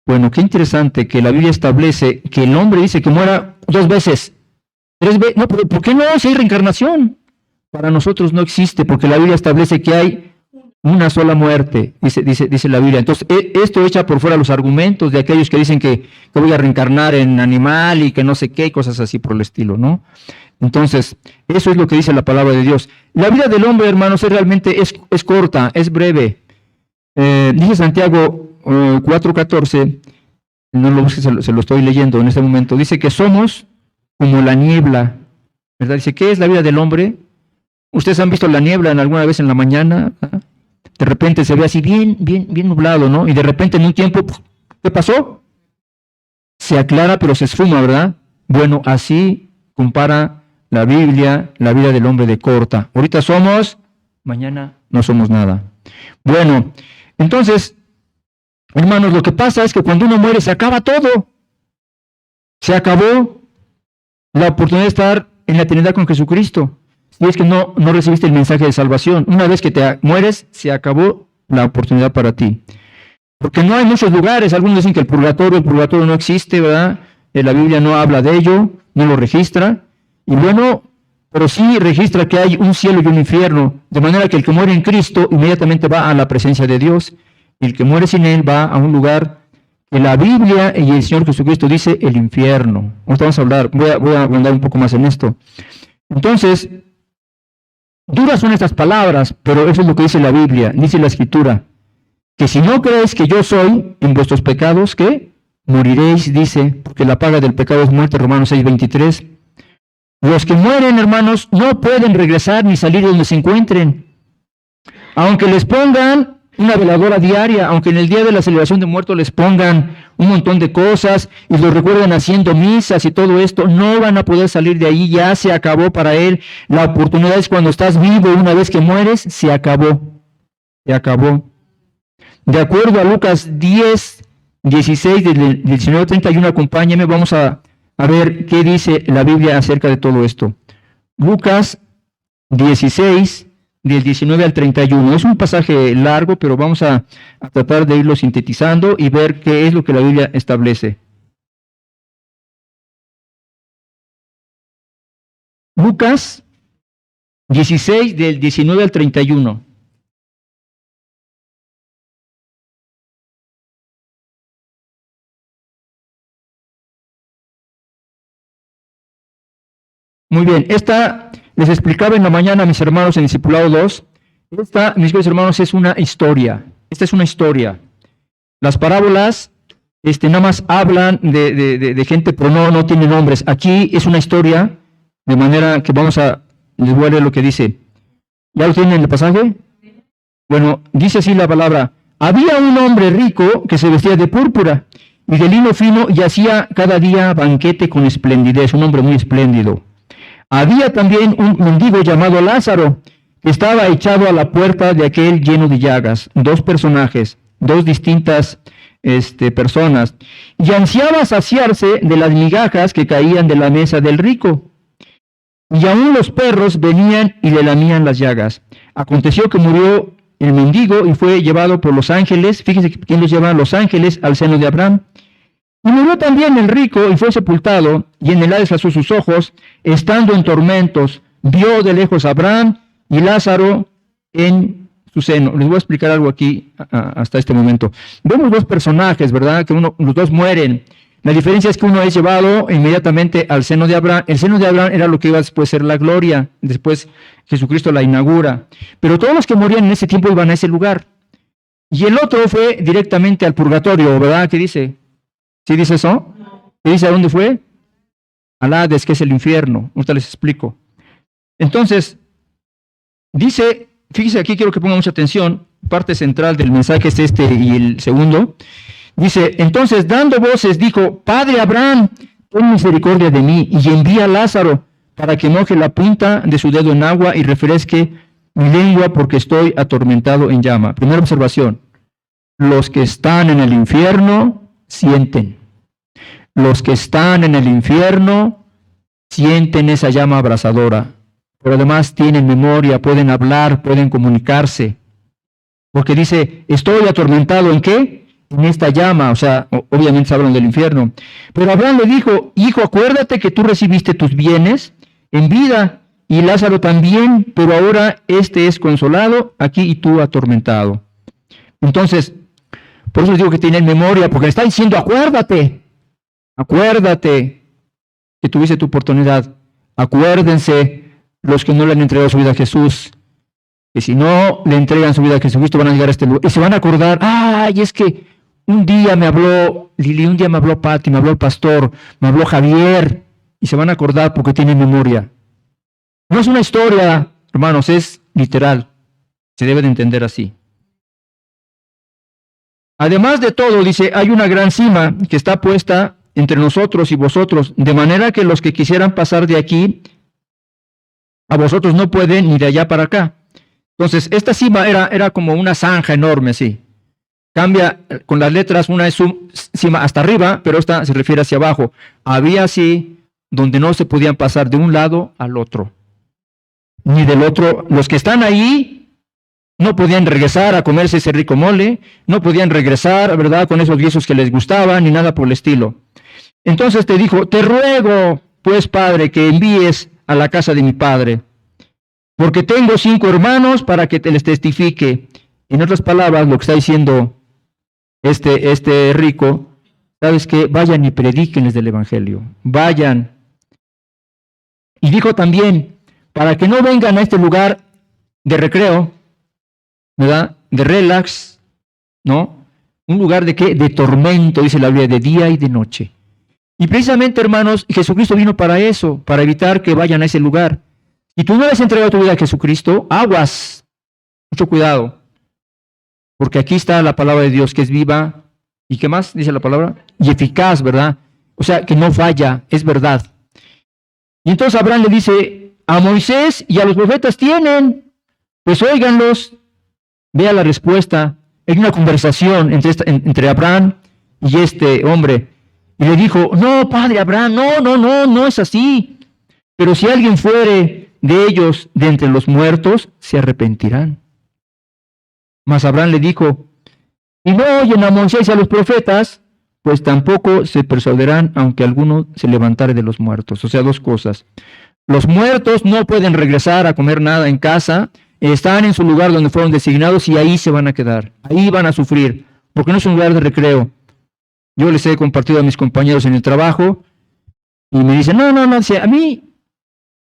Bueno, qué interesante que la Biblia establece que el hombre dice que muera 2 veces. 3 veces. No, pero ¿por qué no? Si hay reencarnación. Para nosotros no existe, porque la Biblia establece que hay una sola muerte, dice la Biblia. Entonces, esto echa por fuera los argumentos de aquellos que dicen que voy a reencarnar en animal y que no sé qué, cosas así por el estilo, ¿no? Entonces, eso es lo que dice la palabra de Dios. La vida del hombre, hermanos, realmente es corta, es breve. Dice Santiago 4:14, no lo busques, se lo estoy leyendo en este momento, dice que somos como la niebla, ¿verdad? Dice, ¿qué es la vida del hombre? ¿Ustedes han visto la niebla en alguna vez en la mañana? De repente se ve así bien nublado, ¿no? Y de repente en un tiempo, ¿qué pasó? Se aclara, pero se esfuma, ¿verdad? Bueno, así compara la Biblia la vida del hombre de corta. Ahorita somos, mañana no somos nada. Bueno, entonces, hermanos, lo que pasa es que cuando uno muere se acaba todo. Se acabó la oportunidad de estar en la eternidad con Jesucristo. Y es que no recibiste el mensaje de salvación. Una vez que te mueres, se acabó la oportunidad para ti. Porque no hay muchos lugares. Algunos dicen que el purgatorio no existe, ¿verdad? La Biblia no habla de ello, no lo registra. Y bueno, pero sí registra que hay un cielo y un infierno. De manera que el que muere en Cristo inmediatamente va a la presencia de Dios. Y el que muere sin Él va a un lugar que la Biblia y el Señor Jesucristo dice el infierno. Ahorita vamos a hablar, voy a andar un poco más en esto. Entonces, duras son estas palabras, pero eso es lo que dice la Biblia, dice la Escritura, que si no creéis que yo soy en vuestros pecados, ¿qué? Moriréis, dice, porque la paga del pecado es muerte, Romanos 6:23. Los que mueren, hermanos, no pueden regresar ni salir de donde se encuentren. Aunque les pongan una veladora diaria, aunque en el día de la celebración de muertos les pongan un montón de cosas y los recuerden haciendo misas y todo esto, no van a poder salir de ahí, ya se acabó para él. La oportunidad es cuando estás vivo, una vez que mueres, se acabó. Se acabó. De acuerdo a Lucas 10:16, del 19:31, acompáñame, vamos a ver qué dice la Biblia acerca de todo esto. Lucas 16, del 19 al 31. Es un pasaje largo, pero vamos a tratar de irlo sintetizando y ver qué es lo que la Biblia establece. Lucas 16, del 19 al 31. Muy bien, esta les explicaba en la mañana a mis hermanos en Discipulado 2. Esta, mis queridos hermanos, es una historia. Esta es una historia. Las parábolas nada más hablan de gente, pero no tienen nombres. Aquí es una historia, de manera que les voy a leer lo que dice. ¿Ya lo tienen en el pasaje? Bueno, dice así la palabra. Había un hombre rico que se vestía de púrpura y de lino fino y hacía cada día banquete con esplendidez, un hombre muy espléndido. Había también un mendigo llamado Lázaro, que estaba echado a la puerta de aquel lleno de llagas. Dos personajes, dos distintas personas. Y ansiaba saciarse de las migajas que caían de la mesa del rico. Y aún los perros venían y le lamían las llagas. Aconteció que murió el mendigo y fue llevado por los ángeles. Fíjense quién los lleva, los ángeles, al seno de Abraham. Y murió también el rico y fue sepultado, y en el Hades alzó sus ojos, estando en tormentos, vio de lejos a Abraham y Lázaro en su seno. Les voy a explicar algo aquí hasta este momento. Vemos dos personajes, ¿verdad? Que los dos mueren. La diferencia es que uno es llevado inmediatamente al seno de Abraham. El seno de Abraham era lo que iba después a ser la gloria. Después Jesucristo la inaugura. Pero todos los que morían en ese tiempo iban a ese lugar. Y el otro fue directamente al purgatorio, ¿verdad? ¿Qué dice? ¿Sí dice eso? ¿Qué dice a dónde fue? Al Hades, que es el infierno. Ahorita les explico. Entonces, dice, fíjese aquí, quiero que pongan mucha atención, parte central del mensaje es este y el segundo. Dice, entonces dando voces dijo, Padre Abraham, ten misericordia de mí y envía a Lázaro para que moje la punta de su dedo en agua y refresque mi lengua porque estoy atormentado en llama. Primera observación, los que están en el infierno sienten. los que están en el infierno sienten esa llama abrasadora, pero además tienen memoria, pueden hablar, pueden comunicarse. Porque dice, estoy atormentado ¿en qué? En esta llama, o sea, obviamente hablan del infierno. Pero Abraham le dijo, hijo, acuérdate que tú recibiste tus bienes en vida, y Lázaro también, pero ahora este es consolado aquí y tú atormentado. Entonces, por eso les digo que tienen memoria, porque le está diciendo, acuérdate que tuviste tu oportunidad. Acuérdense los que no le han entregado su vida a Jesús, que si no le entregan su vida a Jesucristo van a llegar a este lugar y se van a acordar, ay, es que un día me habló Lili, un día me habló Pati, me habló el pastor, me habló Javier, y se van a acordar porque tienen memoria. No es una historia, hermanos, es literal. Se debe de entender así. Además de todo, dice, hay una gran cima que está puesta entre nosotros y vosotros, de manera que los que quisieran pasar de aquí a vosotros no pueden ni de allá para acá. Entonces, esta cima era como una zanja enorme, sí. Cambia con las letras, una es cima hasta arriba, pero esta se refiere hacia abajo. Había así donde no se podían pasar de un lado al otro, ni del otro. Los que están ahí no podían regresar a comerse ese rico mole, no podían regresar, ¿verdad?, con esos guisos que les gustaban, ni nada por el estilo. Entonces te dijo, te ruego, pues, Padre, que envíes a la casa de mi padre, porque tengo 5 hermanos para que te les testifique. En otras palabras, lo que está diciendo este rico, ¿sabes qué? Vayan y predíquenles del evangelio, vayan. Y dijo también, para que no vengan a este lugar de recreo, ¿verdad?, de relax, ¿no? Un lugar de ¿qué? De tormento, dice la Biblia, de día y de noche. Y precisamente, hermanos, Jesucristo vino para eso, para evitar que vayan a ese lugar. Y tú no le has entregado tu vida a Jesucristo, aguas, mucho cuidado, porque aquí está la palabra de Dios que es viva, ¿y qué más dice la palabra? Y eficaz, ¿verdad? O sea, que no falla, es verdad. Y entonces Abraham le dice, a Moisés y a los profetas tienen, pues óiganlos. Vea la respuesta. Hay una conversación entre Abraham y este hombre. Y le dijo, no, padre Abraham, no es así. Pero si alguien fuere de ellos de entre los muertos, se arrepentirán. Mas Abraham le dijo, y no oyen a Moisés y a los profetas, pues tampoco se persuadirán aunque alguno se levantare de los muertos. O sea, 2 cosas. Los muertos no pueden regresar a comer nada en casa, están en su lugar donde fueron designados y ahí se van a quedar, ahí van a sufrir, porque no es un lugar de recreo. Yo les he compartido a mis compañeros en el trabajo y me dicen, no, dice, a mí,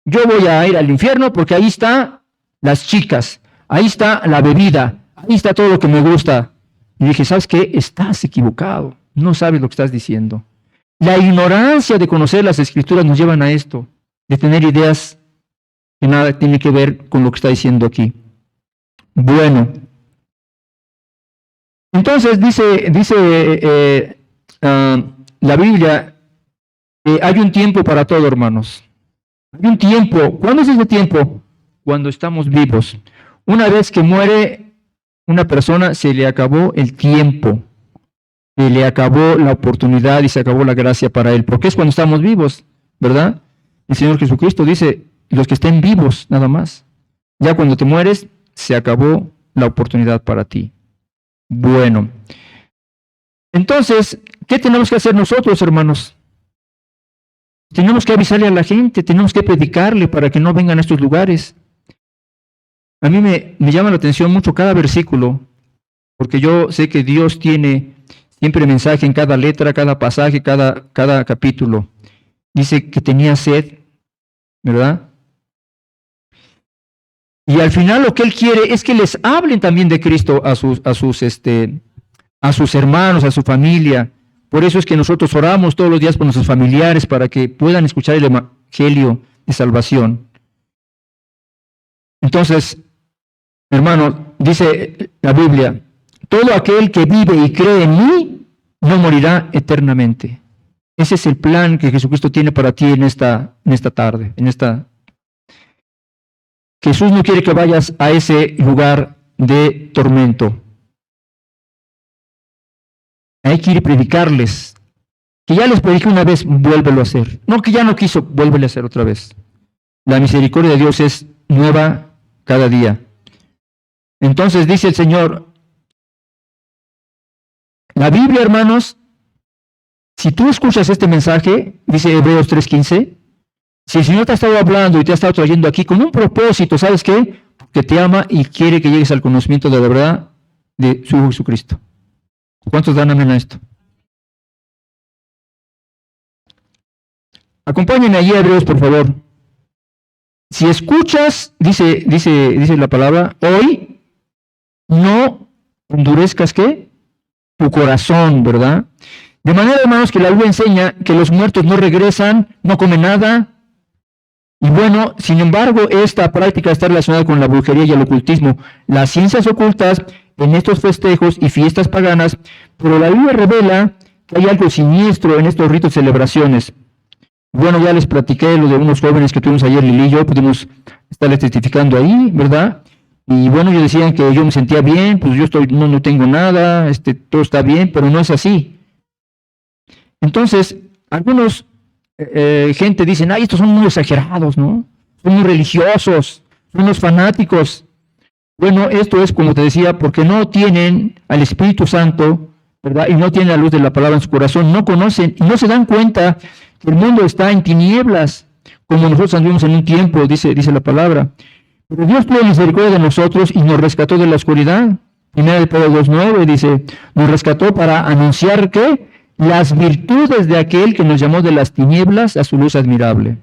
yo voy a ir al infierno porque ahí están las chicas, ahí está la bebida, ahí está todo lo que me gusta. Y dije, ¿sabes qué? Estás equivocado, no sabes lo que estás diciendo. La ignorancia de conocer las Escrituras nos llevan a esto, de tener ideas que nada tiene que ver con lo que está diciendo aquí. Bueno, entonces dice la Biblia que hay un tiempo para todo, hermanos. Hay un tiempo. ¿Cuándo es ese tiempo? Cuando estamos vivos. Una vez que muere una persona, se le acabó el tiempo, se le acabó la oportunidad y se acabó la gracia para él, porque es cuando estamos vivos, ¿verdad? El Señor Jesucristo dice, los que estén vivos, nada más. Ya cuando te mueres, se acabó la oportunidad para ti. Bueno, entonces, ¿qué tenemos que hacer nosotros, hermanos? Tenemos que avisarle a la gente, tenemos que predicarle para que no vengan a estos lugares. A mí me llama la atención mucho cada versículo, porque yo sé que Dios tiene siempre mensaje en cada letra, cada pasaje, cada capítulo. Dice que tenía sed, ¿verdad? Y al final lo que Él quiere es que les hablen también de Cristo a sus hermanos, a su familia. Por eso es que nosotros oramos todos los días por nuestros familiares para que puedan escuchar el evangelio de salvación. Entonces, hermano, dice la Biblia, todo aquel que vive y cree en mí no morirá eternamente. Ese es el plan que Jesucristo tiene para ti en esta tarde, Jesús no quiere que vayas a ese lugar de tormento. Hay que ir a predicarles que ya les prediqué una vez, vuélvelo a hacer. No, que ya no quiso, vuélvelo a hacer otra vez. La misericordia de Dios es nueva cada día. Entonces dice el Señor, la Biblia, hermanos, si tú escuchas este mensaje, dice Hebreos 3:15, si el Señor te ha estado hablando y te ha estado trayendo aquí con un propósito, ¿sabes qué? Que te ama y quiere que llegues al conocimiento de la verdad de su Hijo Jesucristo. ¿Cuántos dan amén a esto? Acompáñenme allí a Hebreos, por favor. Si escuchas, dice la palabra, hoy no endurezcas, ¿qué? Tu corazón, ¿verdad? De manera, hermanos, que la Biblia enseña que los muertos no regresan, no comen nada. Y bueno, sin embargo, esta práctica está relacionada con la brujería y el ocultismo, las ciencias ocultas en estos festejos y fiestas paganas, pero la Biblia revela que hay algo siniestro en estos ritos y celebraciones. Bueno, ya les platiqué lo de unos jóvenes que tuvimos ayer, Lili y yo, pudimos estarles testificando ahí, ¿verdad? Y bueno, ellos decían que yo me sentía bien, pues yo no tengo nada, todo está bien, pero no es así. Entonces, algunos gente dicen, ay, estos son muy exagerados, ¿no? Son muy religiosos, son unos fanáticos. Bueno, esto es, como te decía, porque no tienen al Espíritu Santo, ¿verdad? Y no tienen la luz de la palabra en su corazón, no conocen y no se dan cuenta que el mundo está en tinieblas, como nosotros anduvimos en un tiempo, dice la palabra. Pero Dios tuvo misericordia de nosotros y nos rescató de la oscuridad. Primera de Pedro 2:9 dice, nos rescató para anunciar que las virtudes de aquel que nos llamó de las tinieblas a su luz admirable.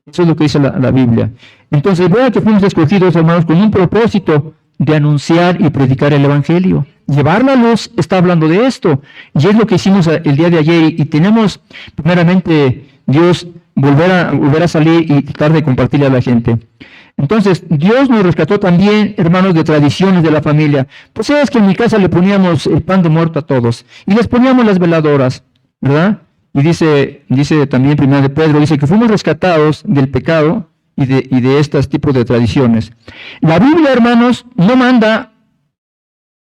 Eso es lo que dice la Biblia. Entonces, vea que fuimos escogidos, hermanos, con un propósito de anunciar y predicar el Evangelio. Llevar la luz está hablando de esto. Y es lo que hicimos el día de ayer. Y tenemos, primeramente, Dios volver a salir y tratar de compartirle a la gente. Entonces, Dios nos rescató también, hermanos, de tradiciones de la familia. Pues sabes que en mi casa le poníamos el pan de muerto a todos. Y les poníamos las veladoras, ¿verdad? Y dice también Primera de Pedro, dice que fuimos rescatados del pecado y de estos tipos de tradiciones. La Biblia, hermanos, no manda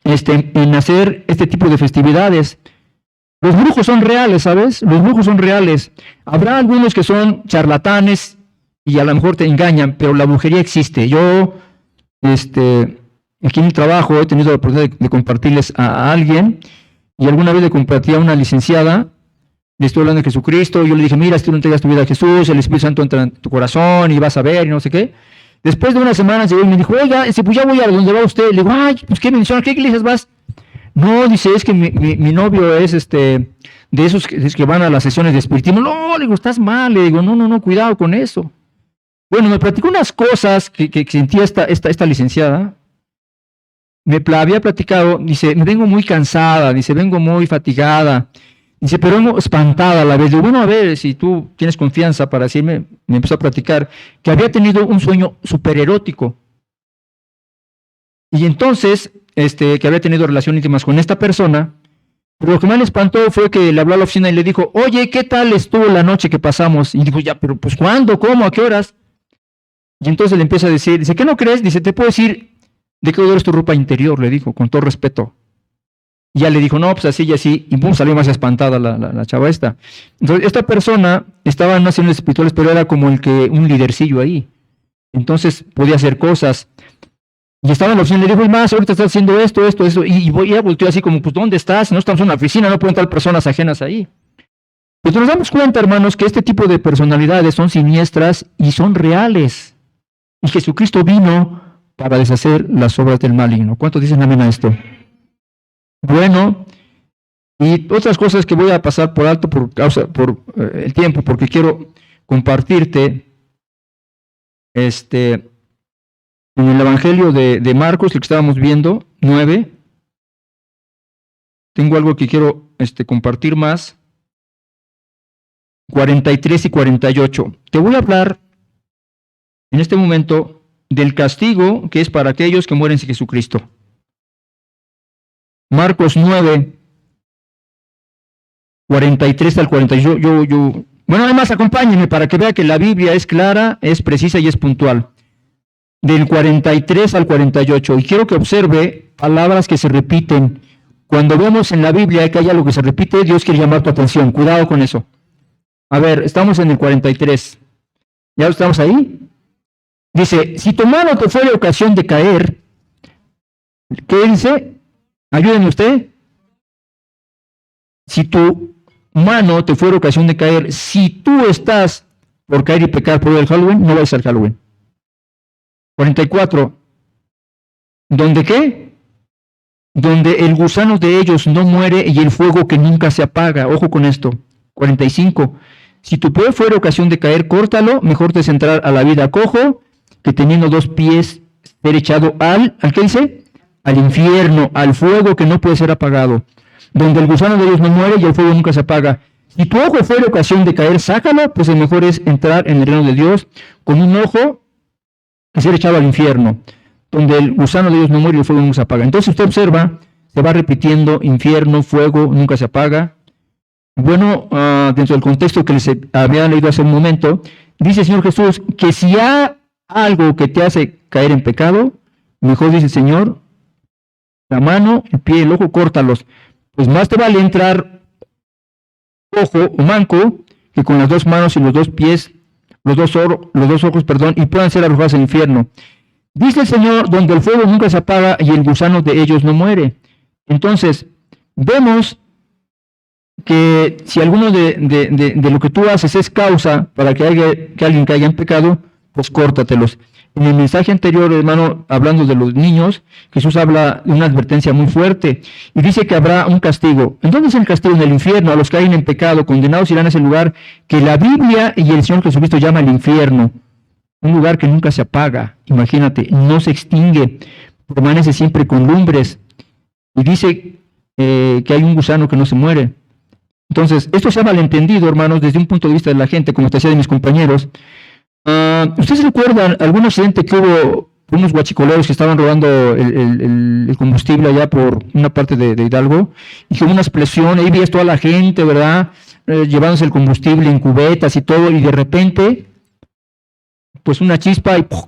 en hacer este tipo de festividades. Los brujos son reales, ¿sabes? Los brujos son reales. Habrá algunos que son charlatanes y a lo mejor te engañan, pero la brujería existe. Yo, aquí en mi trabajo he tenido la oportunidad de compartirles a alguien, y alguna vez le compartí a una licenciada, le estoy hablando de Jesucristo, yo le dije, mira, si tú no entregas tu vida a Jesús, el Espíritu Santo entra en tu corazón y vas a ver y no sé qué. Después de unas semanas llegó y me dijo, oiga, pues ya voy a donde va usted. Le digo, ay, pues qué bendición, ¿a qué iglesias vas? No, dice, es que mi novio es de esos que van a las sesiones de espiritismo. No, le digo, estás mal. Le digo, no, cuidado con eso. Bueno, me platicó unas cosas que sentía esta licenciada. Me había platicado, dice, me vengo muy cansada, dice, vengo muy fatigada. Dice, pero vengo espantada a la vez. Digo, bueno, a ver, si tú tienes confianza para decirme, me empezó a platicar que había tenido un sueño súper erótico. Y entonces, que había tenido relaciones íntimas con esta persona, pero lo que más le espantó fue que le habló a la oficina y le dijo, oye, ¿qué tal estuvo la noche que pasamos? Y dijo, ya, pero pues ¿cuándo? ¿Cómo? ¿A qué horas? Y entonces le empieza a decir, dice, ¿qué no crees? Dice, te puedo decir de qué color es tu ropa interior, le dijo, con todo respeto. Y ya le dijo, no, pues así y así, y pum, salió más espantada la chava esta. Entonces, esta persona estaba en unas sesiones espirituales, pero era como un lidercillo ahí. Entonces, podía hacer cosas. Y estaba en la oficina, le dijo, más, ahorita estás haciendo esto, y ella volteó así como, pues, ¿dónde estás? No estamos en una oficina, no pueden estar personas ajenas ahí. Pues nos damos cuenta, hermanos, que este tipo de personalidades son siniestras y son reales. Y Jesucristo vino para deshacer las obras del maligno. ¿Cuántos dicen amén a esto? Bueno, y otras cosas que voy a pasar por alto por el tiempo, porque quiero compartirte en el Evangelio de Marcos, lo que estábamos viendo, 9. Tengo algo que quiero compartir más. 43 y 48. Te voy a hablar en este momento del castigo que es para aquellos que mueren sin Jesucristo. Marcos 9, 43 al 48. Bueno, además acompáñenme para que vea que la Biblia es clara, es precisa y es puntual. Del 43 al 48. Y quiero que observe palabras que se repiten Cuando vemos en la Biblia que hay algo que se repite, Dios quiere llamar tu atención. Cuidado con eso. A ver, estamos en el 43. ¿Ya estamos ahí? Dice, si tu mano te fuera ocasión de caer, ¿qué dice? Ayúdenme usted. Si tu mano te fuera ocasión de caer, si tú estás por caer y pecar por el Halloween, no vayas al Halloween. 44. ¿Dónde qué? Donde el gusano de ellos no muere y el fuego que nunca se apaga. Ojo con esto. 45. Si tu pie fuera ocasión de caer, córtalo. Mejor te es entrar a la vida cojo que teniendo 2 pies ser echado ¿al qué dice? Al infierno, al fuego que no puede ser apagado. Donde el gusano de ellos no muere y el fuego nunca se apaga. Si tu ojo fuera ocasión de caer, sácalo, pues el mejor es entrar en el reino de Dios con un ojo que ser echado al infierno, donde el gusano de Dios no muere y el fuego nunca se apaga. Entonces usted observa, se va repitiendo infierno, fuego, nunca se apaga. Bueno, dentro del contexto que les había leído hace un momento, dice el Señor Jesús que si hay algo que te hace caer en pecado, mejor dice el Señor, la mano, el pie, el ojo, córtalos. Pues más te vale entrar cojo o manco que con las 2 manos y los 2 pies, los dos ojos, y puedan ser arrojados al infierno. Dice el Señor, donde el fuego nunca se apaga y el gusano de ellos no muere. Entonces, vemos que si alguno de lo que tú haces es causa para que alguien caiga en pecado, pues córtatelos. En el mensaje anterior, hermano, hablando de los niños, Jesús habla de una advertencia muy fuerte y dice que habrá un castigo. ¿Entonces el castigo? En el infierno, a los que caen en pecado, condenados irán a ese lugar que la Biblia y el Señor Jesucristo llama el infierno. Un lugar que nunca se apaga, imagínate, no se extingue, permanece siempre con lumbres. Y dice que hay un gusano que no se muere. Entonces, esto se ha malentendido, hermanos, desde un punto de vista de la gente, como te decía de mis compañeros. ¿Ustedes recuerdan algún accidente que hubo unos guachicoleros que estaban robando el combustible allá por una parte de Hidalgo? Y que hubo una explosión, ahí veías toda la gente, ¿verdad? Llevándose el combustible en cubetas y todo, y de repente, pues una chispa y ¡puf!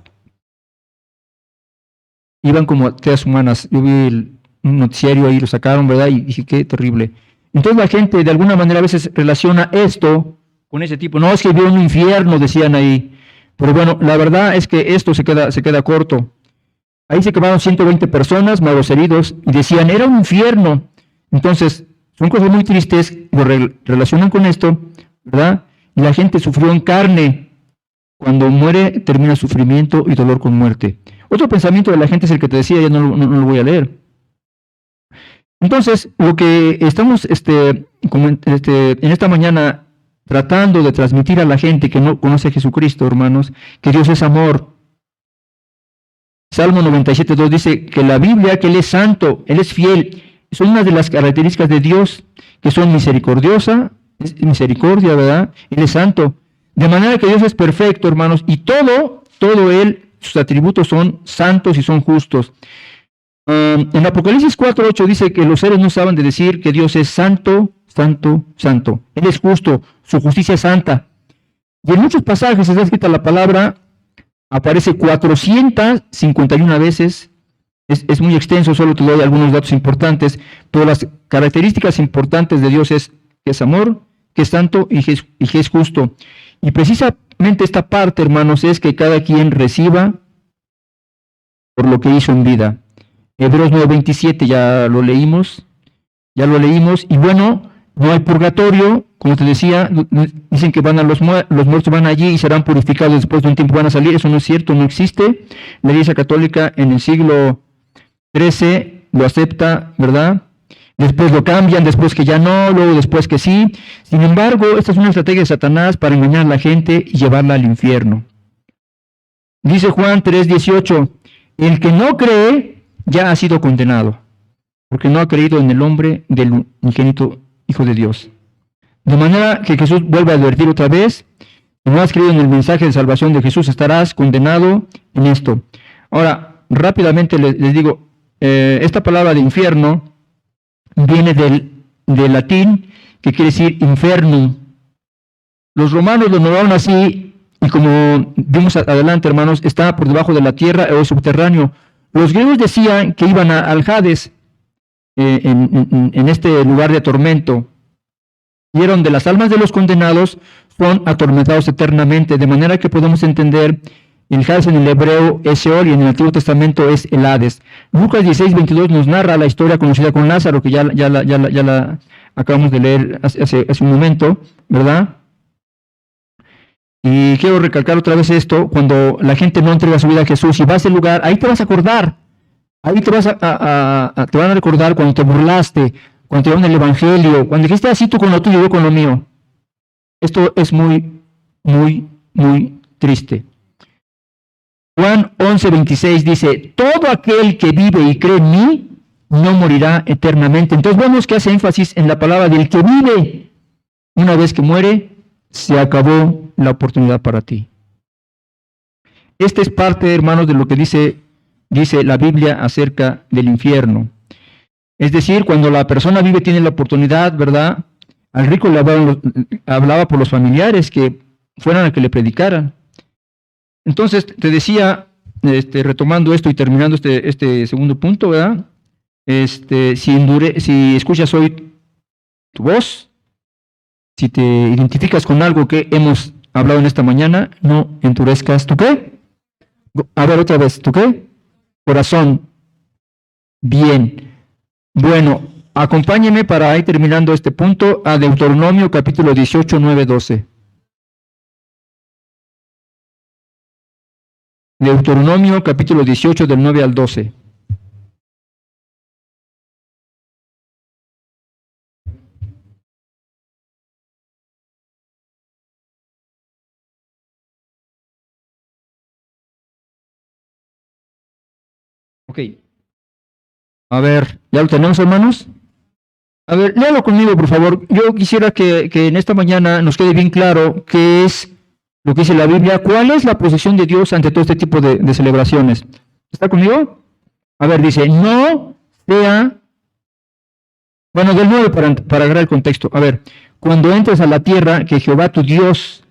Iban como 3 humanas. Yo vi un noticiario ahí, lo sacaron, ¿verdad? Y dije, qué terrible. Entonces la gente de alguna manera a veces relaciona esto con ese tipo. No, es que vio un infierno, decían ahí. Pero bueno, la verdad es que esto se queda corto. Ahí se quemaron 120 personas, más los heridos, y decían, era un infierno. Entonces, son cosas muy tristes, lo relacionan con esto, ¿verdad? Y la gente sufrió en carne. Cuando muere, termina sufrimiento y dolor con muerte. Otro pensamiento de la gente es el que te decía, ya no lo voy a leer. Entonces, lo que estamos en esta mañana tratando de transmitir a la gente que no conoce a Jesucristo, hermanos, que Dios es amor. Salmo 97:2 dice que la Biblia, que Él es santo, Él es fiel. Son una de las características de Dios, que son misericordia, ¿verdad? Él es santo. De manera que Dios es perfecto, hermanos, y todo Él, sus atributos son santos y son justos. En Apocalipsis 4:8 dice que los seres no saben de decir que Dios es santo, santo, santo. Él es justo, su justicia es santa. Y en muchos pasajes está escrita la palabra, aparece 451 veces. Es muy extenso, solo te doy algunos datos importantes, pero las características importantes de Dios es que es amor, que es santo y que es justo. Y precisamente esta parte, hermanos, es que cada quien reciba por lo que hizo en vida. Hebreos 9:27 ya lo leímos, y bueno, no hay purgatorio, como te decía, dicen que van a los muertos van allí y serán purificados después de un tiempo van a salir, eso no es cierto, no existe. La Iglesia Católica en el siglo XIII lo acepta, ¿verdad? Después lo cambian, después que ya no, luego después que sí. Sin embargo, esta es una estrategia de Satanás para engañar a la gente y llevarla al infierno. Dice Juan 3:18, el que no cree ya ha sido condenado, porque no ha creído en el nombre del unigénito Hijo de Dios. De manera que Jesús vuelve a advertir otra vez, si no has creído en el mensaje de salvación de Jesús, estarás condenado en esto. Ahora, rápidamente les digo, esta palabra de infierno viene del latín, que quiere decir infernum. Los romanos lo nombraron así, y como vimos adelante, hermanos, está por debajo de la tierra o subterráneo. Los griegos decían que iban al Hades. en este lugar de tormento. Vieron de las almas de los condenados son atormentados eternamente, de manera que podemos entender el Hades en el hebreo es Seol y en el Antiguo Testamento es el Hades. Lucas 16:22 nos narra la historia conocida con Lázaro, que ya la acabamos de leer hace un momento, ¿verdad? Y quiero recalcar otra vez esto: cuando la gente no entrega su vida a Jesús y va a ese lugar, ahí te vas a acordar, ahí te van a recordar cuando te burlaste, cuando te dieron el Evangelio, cuando dijiste así tú con lo tuyo y yo con lo mío. Esto es muy, muy, muy triste. Juan 11:26 dice, todo aquel que vive y cree en mí, no morirá eternamente. Entonces vemos que hace énfasis en la palabra del que vive. Una vez que muere, se acabó la oportunidad para ti. Esta es parte, hermanos, de lo que dice la Biblia acerca del infierno. Es decir, cuando la persona vive tiene la oportunidad, ¿verdad? Al rico le hablaba por los familiares que fueran a que le predicaran. Entonces, te decía, retomando esto y terminando este segundo punto, ¿verdad? Si escuchas hoy tu voz, si te identificas con algo que hemos hablado en esta mañana, no endurezcas tu ¿qué? A ver otra vez, ¿tu qué? Corazón. Bien. Bueno, acompáñeme para ir terminando este punto a Deuteronomio capítulo 18, 9, 12. Deuteronomio capítulo 18 del 9 al 12. Ok. A ver, ¿ya lo tenemos, hermanos? A ver, léalo conmigo, por favor. Yo quisiera que en esta mañana nos quede bien claro qué es lo que dice la Biblia, cuál es la posición de Dios ante todo este tipo de celebraciones. ¿Está conmigo? A ver, dice, no sea... Bueno, del 9 para agarrar el contexto. A ver, cuando entres a la tierra que Jehová tu Dios...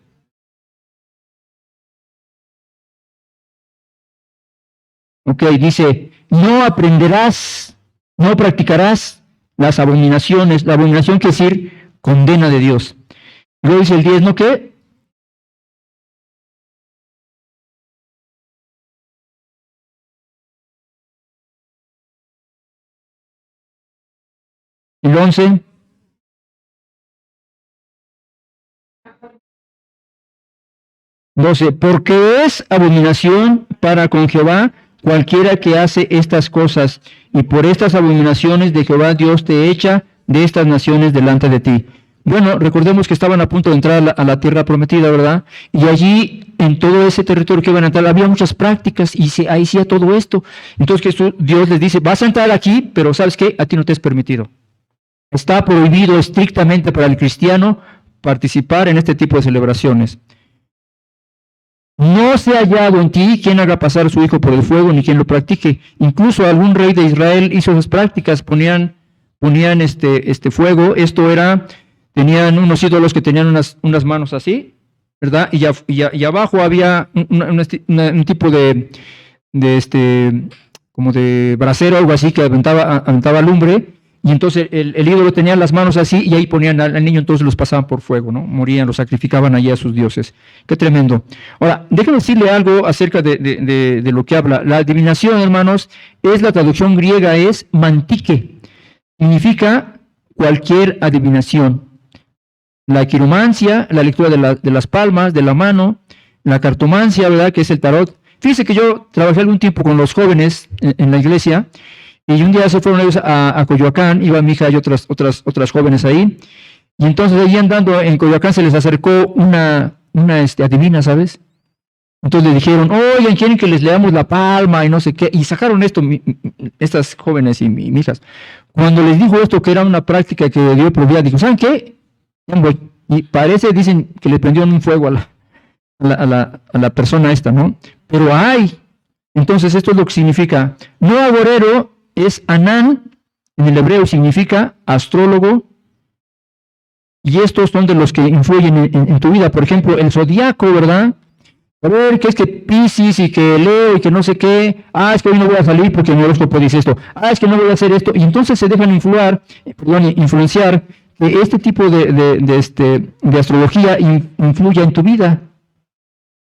Ok, dice, no aprenderás, no practicarás las abominaciones. La abominación quiere decir condena de Dios. Luego dice el 10, ¿no qué? El 11. Porque es abominación para con Jehová cualquiera que hace estas cosas, y por estas abominaciones de Jehová Dios te echa de estas naciones delante de ti. Bueno, recordemos que estaban a punto de entrar a la tierra prometida, ¿verdad? Y allí, en todo ese territorio que iban a entrar, había muchas prácticas y ahí hacía todo esto. Entonces Dios les dice, vas a entrar aquí, pero ¿sabes qué? A ti no te es permitido. Está prohibido estrictamente para el cristiano participar en este tipo de celebraciones. No se ha hallado en ti quien haga pasar a su hijo por el fuego, ni quien lo practique. Incluso algún rey de Israel hizo esas prácticas, ponían fuego. Esto era, tenían unos ídolos que tenían unas manos así, ¿verdad? Y abajo había un tipo como de brasero, algo así, que aventaba lumbre. Y entonces el ídolo tenía las manos así y ahí ponían al niño, entonces los pasaban por fuego, ¿no? Morían, los sacrificaban allí a sus dioses. Qué tremendo. Ahora, déjenme decirle algo acerca de lo que habla. La adivinación, hermanos, la traducción griega es mantique. Significa cualquier adivinación. La quiromancia, la lectura de las palmas, de la mano, la cartomancia, ¿verdad? Que es el tarot. Fíjense que yo trabajé algún tiempo con los jóvenes en la iglesia. Y un día se fueron ellos a Coyoacán, iba mi hija y otras jóvenes ahí, y entonces allí andando en Coyoacán se les acercó una adivina, ¿sabes? Entonces le dijeron, oigan, quieren que les leamos la palma y no sé qué, y sacaron esto, estas jóvenes y mis hijas. Cuando les dijo esto, que era una práctica que Dios prohibía, dijo, ¿saben qué? Y parece, dicen, que le prendieron un fuego a la persona esta, ¿no? Pero hay, entonces esto es lo que significa, no agorero, es Anán, en el hebreo significa astrólogo, y estos son de los que influyen en tu vida. Por ejemplo, el zodiaco, ¿verdad? A ver, que es que Piscis y que Leo y que no sé qué. Ah, es que hoy no voy a salir porque mi horóscopo dice esto. Ah, es que no voy a hacer esto. Y entonces se dejan influenciar que este tipo de astrología influya en tu vida.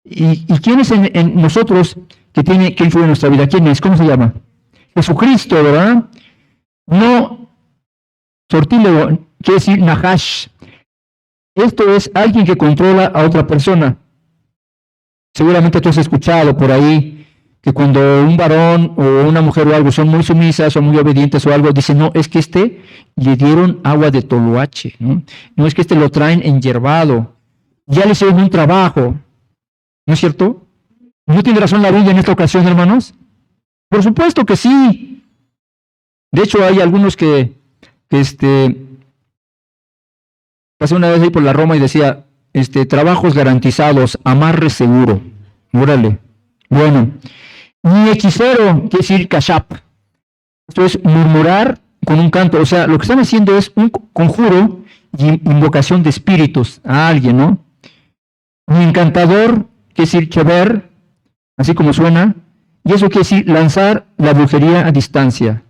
¿Y quién es en nosotros que tiene que influir en nuestra vida? ¿Quién es? ¿Cómo se llama? Jesucristo, ¿verdad? No sortílego, quiere decir Nahash. Esto es alguien que controla a otra persona. Seguramente tú has escuchado por ahí que cuando un varón o una mujer o algo son muy sumisas o muy obedientes o algo, dicen, no, es que le dieron agua de toloache, ¿no? No es que lo traen enyerbado, ya le hicieron un trabajo, ¿no es cierto? ¿No tiene razón la Biblia en esta ocasión, hermanos? Por supuesto que sí. De hecho, hay algunos que pasé una vez ahí por la Roma y decía, trabajos garantizados, amarre seguro. Órale. Bueno, ni hechicero, quiere decir kashap. Esto es murmurar con un canto. O sea, lo que están haciendo es un conjuro y invocación de espíritus a alguien, ¿no? Ni encantador, quiere decir chever, así como suena. Y eso quiere decir lanzar la brujería a distancia.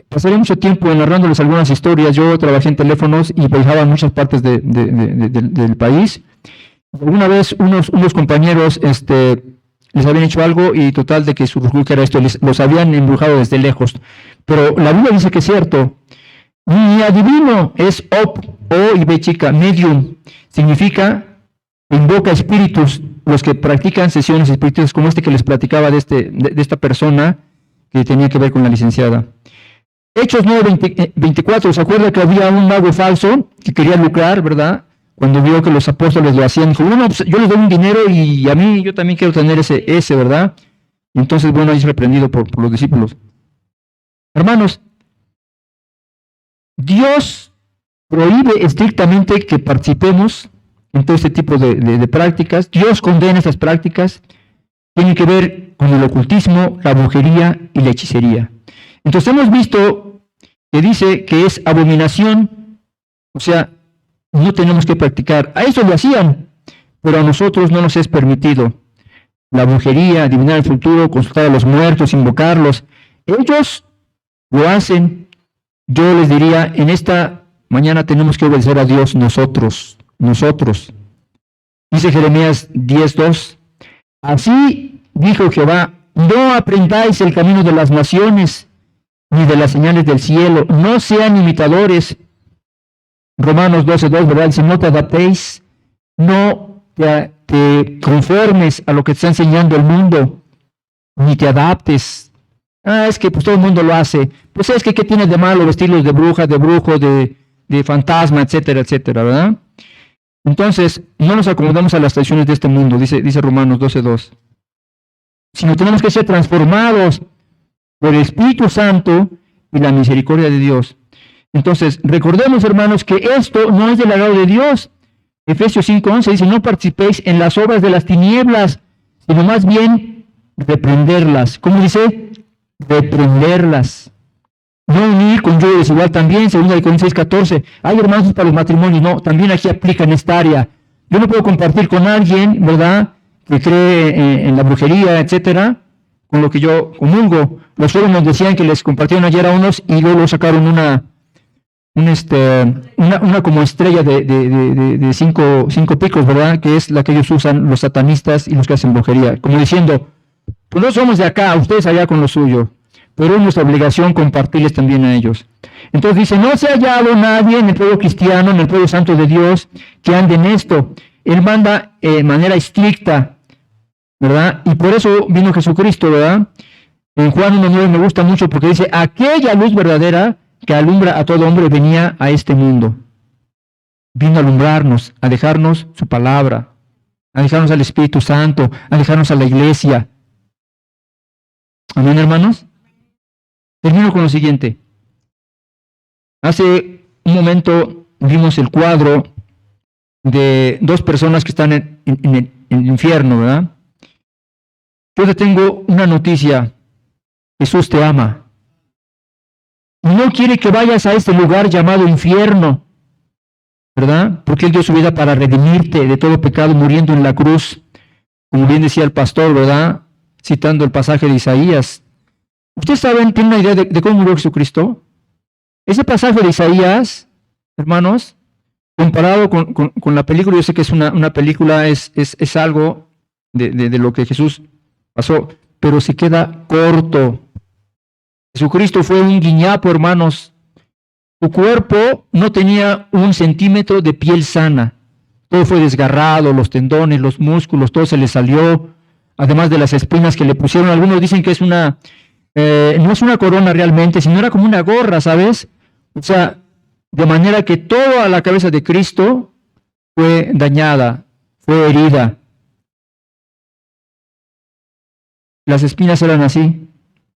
Pasaré mucho tiempo narrándoles algunas historias. Yo trabajé en teléfonos y viajaba en muchas partes del país. Alguna vez unos compañeros les habían hecho algo y total de que su brujería era esto, los habían embrujado desde lejos. Pero la Biblia dice que es cierto. Ni adivino es op, o y b chica, medium. Significa invoca espíritus, los que practican sesiones espirituales como que les platicaba de esta persona que tenía que ver con la licenciada. Hechos 9:24, ¿se acuerda que había un mago falso que quería lucrar, verdad? Cuando vio que los apóstoles lo hacían, dijo, bueno, pues yo les doy un dinero y yo también quiero tener ese, ¿verdad? Y entonces, bueno, ahí es reprendido por los discípulos. Hermanos, Dios prohíbe estrictamente que participemos en todo este tipo de prácticas. Dios condena estas prácticas. Tienen que ver con el ocultismo, la brujería y la hechicería. Entonces hemos visto que dice que es abominación, o sea, no tenemos que practicar. A eso lo hacían, pero a nosotros no nos es permitido. La brujería, adivinar el futuro, consultar a los muertos, invocarlos. Ellos lo hacen. Yo les diría, en esta mañana tenemos que obedecer a Dios nosotros. Dice Jeremías 10:2. Así dijo Jehová, no aprendáis el camino de las naciones, ni de las señales del cielo, no sean imitadores. Romanos 12:2, ¿verdad? Dice, no te adaptéis, no te conformes a lo que te está enseñando el mundo, ni te adaptes. Ah, es que pues todo el mundo lo hace. Pues es que ¿qué tiene de malo vestirlos de bruja, de brujo, de fantasma, etcétera, etcétera, ¿verdad? Entonces, no nos acomodamos a las tradiciones de este mundo, dice Romanos 12:2. Sino tenemos que ser transformados por el Espíritu Santo y la misericordia de Dios. Entonces, recordemos, hermanos, que esto no es del agrado de Dios. Efesios 5:11 dice, no participéis en las obras de las tinieblas, sino más bien reprenderlas. ¿Cómo dice? Reprenderlas. No unir con yo desigual también, 2 Corintios 6:14. Hay hermanos para los matrimonios, no, también aquí aplica en esta área. Yo no puedo compartir con alguien, ¿verdad?, que cree en la brujería, etcétera, con lo que yo comulgo. Los jóvenes nos decían que les compartieron ayer a unos y luego sacaron una como estrella de cinco picos, ¿verdad?, que es la que ellos usan los satanistas y los que hacen brujería, como diciendo, pues no somos de acá, ustedes allá con lo suyo, pero es nuestra obligación compartirles también a ellos. Entonces dice, no se ha hallado nadie en el pueblo cristiano, en el pueblo santo de Dios, que ande en esto. Él manda de manera estricta, ¿verdad? Y por eso vino Jesucristo, ¿verdad? En Juan 1:9 me gusta mucho porque dice, aquella luz verdadera que alumbra a todo hombre venía a este mundo. Vino a alumbrarnos, a dejarnos su palabra, a dejarnos al Espíritu Santo, a dejarnos a la iglesia. Amén, hermanos. Termino con lo siguiente. Hace un momento vimos el cuadro de dos personas que están en el infierno, ¿verdad? Yo te tengo una noticia. Jesús te ama. Y no quiere que vayas a este lugar llamado infierno, ¿verdad? Porque Él dio su vida para redimirte de todo pecado muriendo en la cruz. como bien decía el pastor, ¿verdad? Citando el pasaje de Isaías. ¿Ustedes saben, tienen una idea de cómo murió Jesucristo? Ese pasaje de Isaías, hermanos, comparado con la película, yo sé que es una película, es algo de lo que Jesús pasó, pero se queda corto. Jesucristo fue un guiñapo, hermanos. Su cuerpo no tenía 1 centímetro de piel sana. Todo fue desgarrado, los tendones, los músculos, todo se le salió, además de las espinas que le pusieron. Algunos dicen que es no es una corona realmente, sino era como una gorra, ¿sabes? O sea, de manera que toda la cabeza de Cristo fue dañada, fue herida. Las espinas eran así,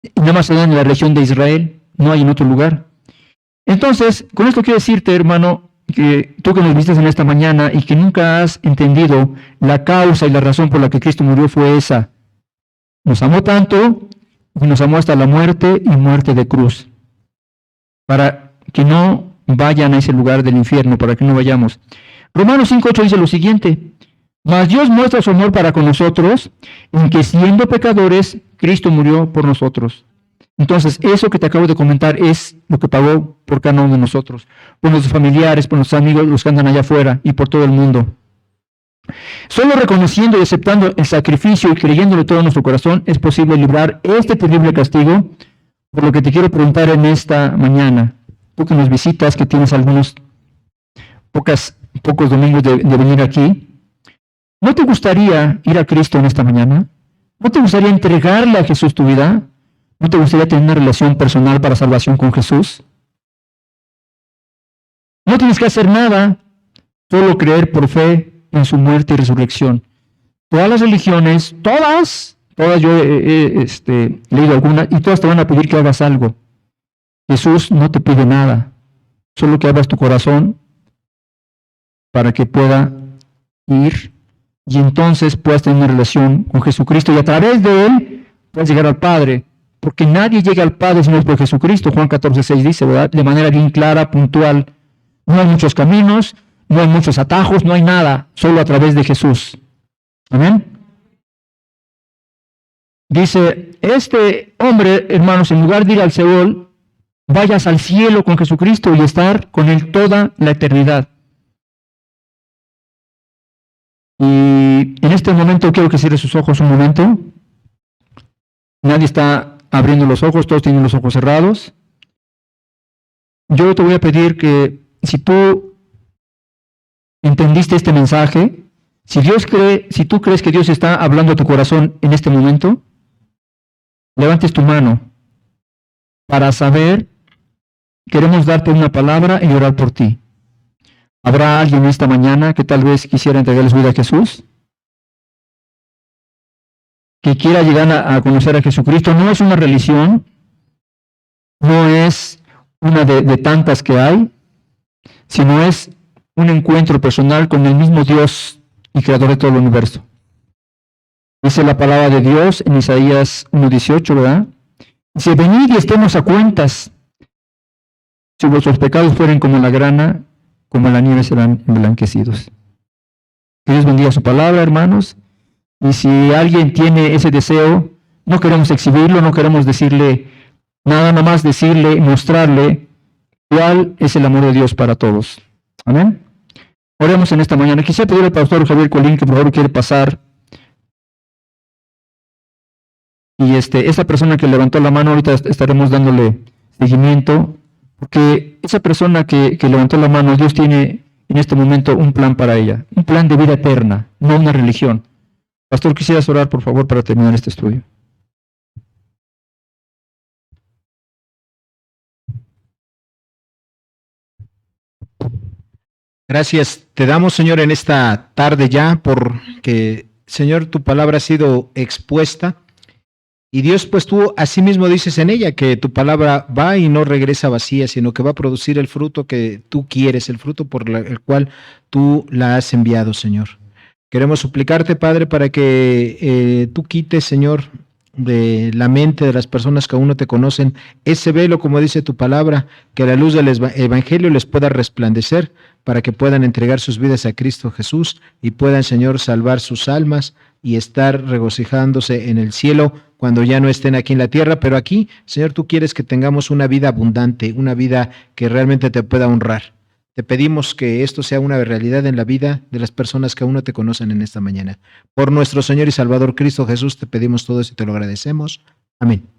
y nada más se dan en la región de Israel, no hay en otro lugar. Entonces, con esto quiero decirte, hermano, que tú que nos visitas en esta mañana y que nunca has entendido la causa y la razón por la que Cristo murió fue esa. Nos amó tanto y nos amó hasta la muerte y muerte de cruz, para que no vayan a ese lugar del infierno, para que no vayamos. Romanos 5:8 dice lo siguiente: mas Dios muestra su amor para con nosotros, en que siendo pecadores, Cristo murió por nosotros. Entonces, eso que te acabo de comentar es lo que pagó por cada uno de nosotros, por nuestros familiares, por nuestros amigos, los que andan allá afuera y por todo el mundo. Solo reconociendo y aceptando el sacrificio y creyéndole todo nuestro corazón es posible librar este terrible castigo. Por lo que te quiero preguntar en esta mañana, tú que nos visitas, que tienes pocos domingos de venir aquí, ¿no te gustaría ir a Cristo en esta mañana? ¿No te gustaría entregarle a Jesús tu vida? ¿No te gustaría tener una relación personal para salvación con Jesús? No tienes que hacer nada, solo creer por fe en su muerte y resurrección. Todas las religiones, todas yo he leído algunas, y todas te van a pedir que hagas algo. Jesús no te pide nada, solo que abras tu corazón para que pueda ir y entonces puedas tener una relación con Jesucristo y a través de Él puedas llegar al Padre. Porque nadie llega al Padre si no es por Jesucristo. Juan 14:6 dice, ¿verdad? De manera bien clara, puntual. No hay muchos caminos, no hay muchos atajos, no hay nada, solo a través de Jesús. Amén. Dice, este hombre, hermanos, en lugar de ir al Seol, vayas al cielo con Jesucristo y estar con Él toda la eternidad. Y en este momento quiero que cierre sus ojos un momento. Nadie está abriendo los ojos, todos tienen los ojos cerrados. Yo te voy a pedir que si tú entendiste este mensaje, si tú crees que Dios está hablando a tu corazón en este momento, levantes tu mano para saber, queremos darte una palabra y orar por ti. ¿Habrá alguien esta mañana que tal vez quisiera entregarle su vida a Jesús? Que quiera llegar a conocer a Jesucristo. No es una religión, no es una de tantas que hay, sino es un encuentro personal con el mismo Dios y creador de todo el universo. Dice la palabra de Dios en Isaías 1:18, ¿verdad? Dice, venid y estemos a cuentas. Si vuestros pecados fueren como la grana, como la nieve serán emblanquecidos. Que Dios bendiga su palabra, hermanos. Y si alguien tiene ese deseo, no queremos exhibirlo, no queremos decirle nada, más decirle, mostrarle cuál es el amor de Dios para todos. Amén. Oremos en esta mañana. Quisiera pedir al pastor Javier Colín que por favor quiere pasar. Y esa persona que levantó la mano, ahorita estaremos dándole seguimiento, porque esa persona que levantó la mano, Dios tiene en este momento un plan para ella, un plan de vida eterna, no una religión. Pastor, quisieras orar, por favor, para terminar este estudio. Gracias te damos, Señor, en esta tarde ya, porque, Señor, tu palabra ha sido expuesta. Y Dios, pues tú asimismo dices en ella que tu palabra va y no regresa vacía, sino que va a producir el fruto que tú quieres, el fruto por el cual tú la has enviado, Señor. Queremos suplicarte, Padre, para que tú quites, Señor, de la mente de las personas que aún no te conocen, ese velo, como dice tu palabra, que la luz del Evangelio les pueda resplandecer, para que puedan entregar sus vidas a Cristo Jesús y puedan, Señor, salvar sus almas y estar regocijándose en el cielo cuando ya no estén aquí en la tierra. Pero aquí, Señor, tú quieres que tengamos una vida abundante, una vida que realmente te pueda honrar. Te pedimos que esto sea una realidad en la vida de las personas que aún no te conocen en esta mañana. Por nuestro Señor y Salvador Cristo Jesús te pedimos todo eso y te lo agradecemos. Amén.